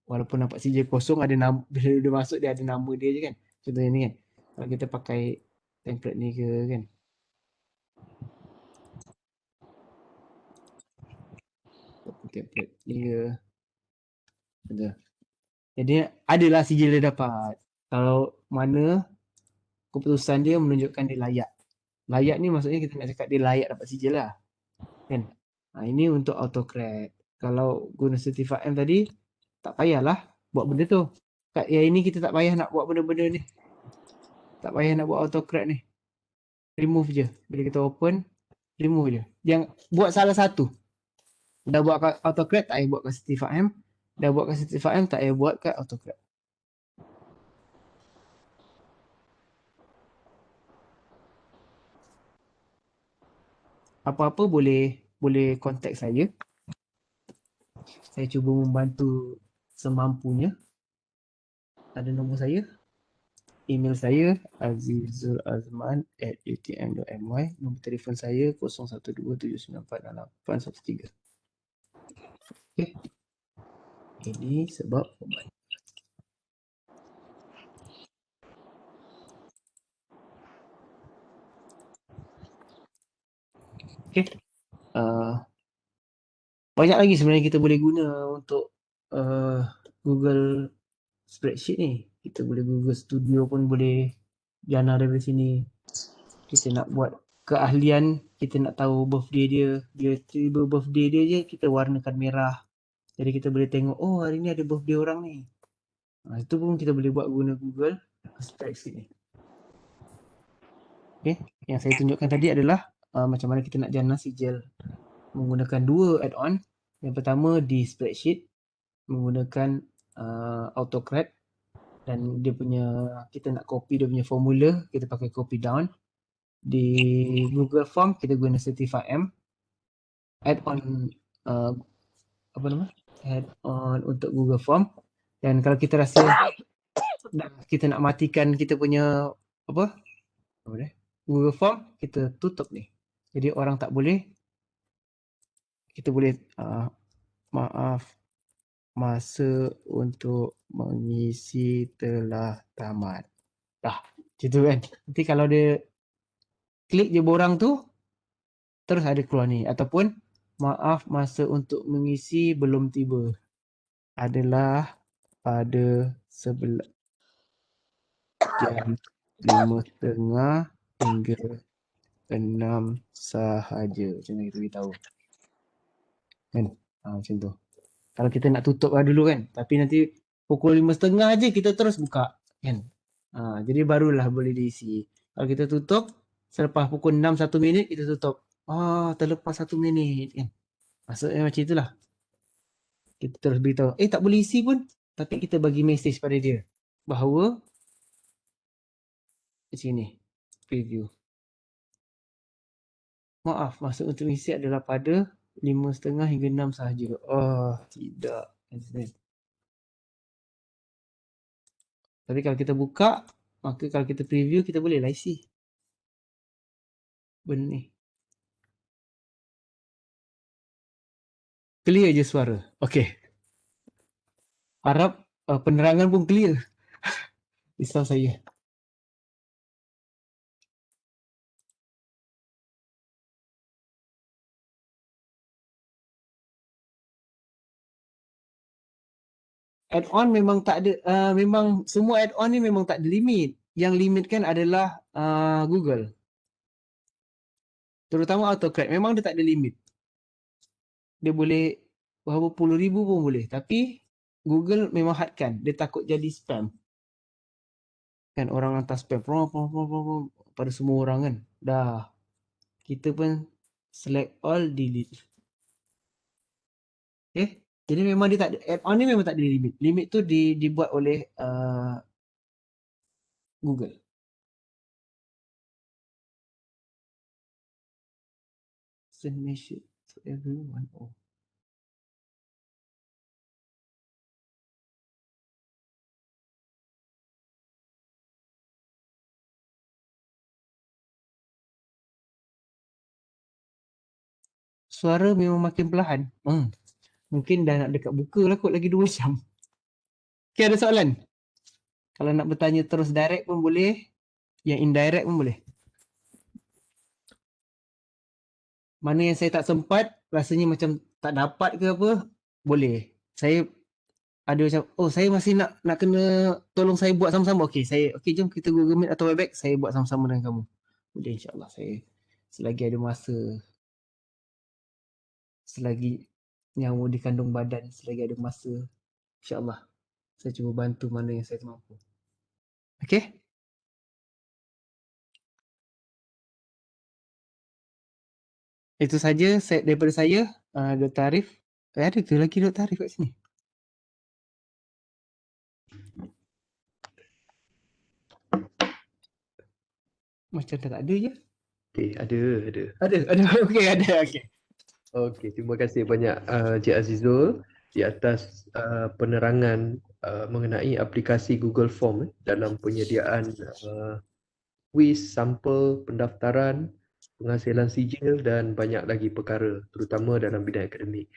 Walaupun dapat sijil kosong, ada nama, bila dia masuk dia ada nama dia je kan. Contohnya ni kan. Kalau kita pakai template ni ke kan. Template ni ke. Betul. Jadi adalah sijil dia dapat. Kalau mana keputusan dia menunjukkan dia layak. Layak ni maksudnya kita nak cakap dia layak dapat sijil lah. Kan? Ini untuk autocrat. Kalau guna certified M tadi, tak payahlah buat benda tu. Kat yang ini kita tak payah nak buat benda-benda ni. Tak payah nak buat autocrat ni. Remove je. Bila kita open, remove je. Yang buat salah satu. Dah buat kat autocrat, tak payah buat kat certified M. Dah buat kat certified M, tak payah buat kat autocrat. Apa-apa boleh contact saya. Saya cuba membantu semampunya. Ada nombor saya. Email saya azizulazman@utm.my. Nombor telefon saya 0127948813. Okey. Ini sebab obat. Okey. Banyak lagi sebenarnya kita boleh guna untuk Google spreadsheet ni. Kita boleh Google Studio pun boleh jana dari sini. Kita nak buat keahlian, kita nak tahu birthday dia. Dia tiba birthday dia je, kita warnakan merah. Jadi kita boleh tengok, oh hari ni ada birthday orang ni. Itu pun kita boleh buat guna Google Spreadsheet ni. Okay. Yang saya tunjukkan tadi adalah macam mana kita nak jana sijil menggunakan dua add-on. Yang pertama di spreadsheet menggunakan AutoCAD, dan dia punya, kita nak copy dia punya formula, kita pakai copy down. Di Google Form kita guna Certify-M. Add-on add-on untuk Google Form. Dan kalau kita rasa kita nak matikan kita punya Google Form, kita tutup ni. Jadi orang tak boleh, kita boleh maaf, masa untuk mengisi telah tamat. Dah, macam tu kan. Nanti kalau dia klik je borang tu, terus ada keluar ni. Ataupun maaf, masa untuk mengisi belum tiba. Adalah pada jam 5.30 hingga 6 sahaja. Macam mana kita beritahu. Kan? Macam tu. Kalau kita nak tutup dulu kan. Tapi nanti pukul 5.30 je kita terus buka. Kan? Jadi barulah boleh diisi. Kalau kita tutup, selepas pukul 6 1 minit kita tutup. Terlepas 1 minit kan. Maksudnya macam itulah. Kita terus beritahu. Tak boleh isi pun. Tapi kita bagi mesej pada dia. Bahawa di sini. Preview. Maaf, masa untuk mengisi adalah pada 5.30 hingga 6 sahaja. Tidak. Tapi kalau kita buka, maka kalau kita preview, kita bolehlah isi benda ni. Clear je suara. Okey. Harap penerangan pun clear. Risau saya. Add-on memang tak ada, memang semua add-on ni memang tak ada limit. Yang limitkan adalah Google. Terutama AutoCAD, memang dia tak ada limit. Dia boleh berapa puluh ribu pun boleh. Tapi Google memang hadkan. Dia takut jadi spam. Kan orang hantar spam pada semua orang kan. Dah. Kita pun select all, delete. Okay. Jadi memang dia tak ada, add-on ni memang tak ada limit. Limit tu dibuat oleh Google. Send message to everyone. Suara memang makin perlahan. Mungkin dah nak dekat buka lah kot, lagi 2 jam. Okay, ada soalan? Kalau nak bertanya terus direct pun boleh. Yang indirect pun boleh. Mana yang saya tak sempat, rasanya macam tak dapat ke apa, boleh. Saya ada macam, saya masih nak kena tolong saya buat sama-sama. Okey, jom kita Google Meet atau Webex, saya buat sama-sama dengan kamu. Boleh, insyaAllah. Saya selagi ada masa, selagi nyawa di kandung badan, selagi ada masa, insyaAllah saya cuba bantu mana yang saya mampu. Okey? Itu saja daripada saya, Dr. Arif. Ada ke lagi Dr. Arif kat sini? Macam tak ada je. Okey, ada. Ada. Okey, ada. Okey. Okey, terima kasih banyak Cik Azizul di atas penerangan mengenai aplikasi Google Form dalam penyediaan kuis, sampel, pendaftaran, penghasilan sijil dan banyak lagi perkara, terutama dalam bidang akademik.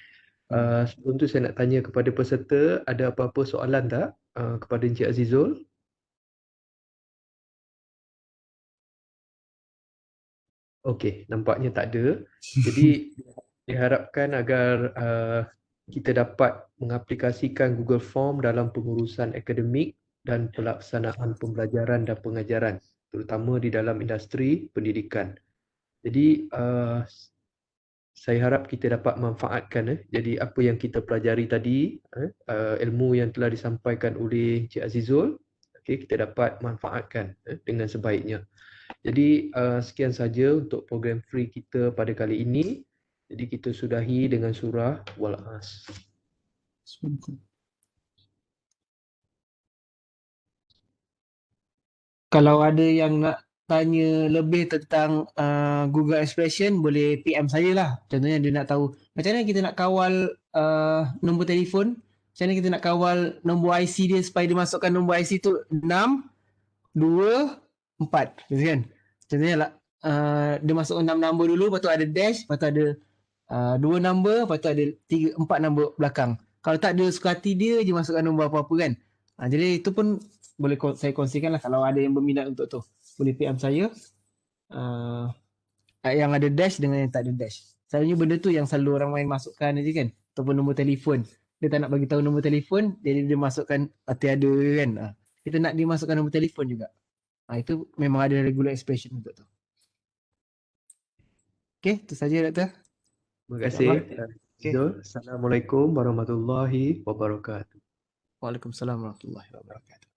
Sebelum tu saya nak tanya kepada peserta, ada apa-apa soalan tak kepada Encik Azizul? Okey, nampaknya tak ada. Jadi diharapkan agar kita dapat mengaplikasikan Google Form dalam pengurusan akademik dan pelaksanaan pembelajaran dan pengajaran, terutama di dalam industri pendidikan. Jadi saya harap kita dapat manfaatkan jadi apa yang kita pelajari tadi, ilmu yang telah disampaikan oleh Cik Azizul, kita dapat manfaatkan dengan sebaiknya. Jadi sekian saja untuk program free kita pada kali ini. Jadi kita sudahi dengan surah Wal-As. Kalau ada yang nak tanya lebih tentang Google Expression, boleh PM saya lah. Contohnya dia nak tahu macam mana kita nak kawal nombor telefon, macam mana kita nak kawal nombor IC dia supaya dia masukkan nombor IC tu 6, 2, 4. Kan? Contohnya lah, dia masukkan 6 nombor dulu, lepas tu ada dash, lepas tu ada 2 nombor, lepas tu ada 4 nombor belakang. Kalau tak ada suka hati dia je masukkan nombor apa-apa kan. Jadi itu pun boleh saya kongsikan lah kalau ada yang berminat untuk tu. Boleh PM saya. Yang ada dash dengan yang tak ada dash. Selalunya benda tu yang selalu orang main masukkan je kan. Ataupun nombor telefon. Dia tak nak bagi tahu nombor telefon, jadi dia masukkan tiada kan. Kita nak dia masukkan nombor telefon juga. Itu memang ada regular expression untuk tu. Okey, itu saja Doktor. Terima kasih. Assalamualaikum warahmatullahi wabarakatuh. Waalaikumsalam warahmatullahi wabarakatuh.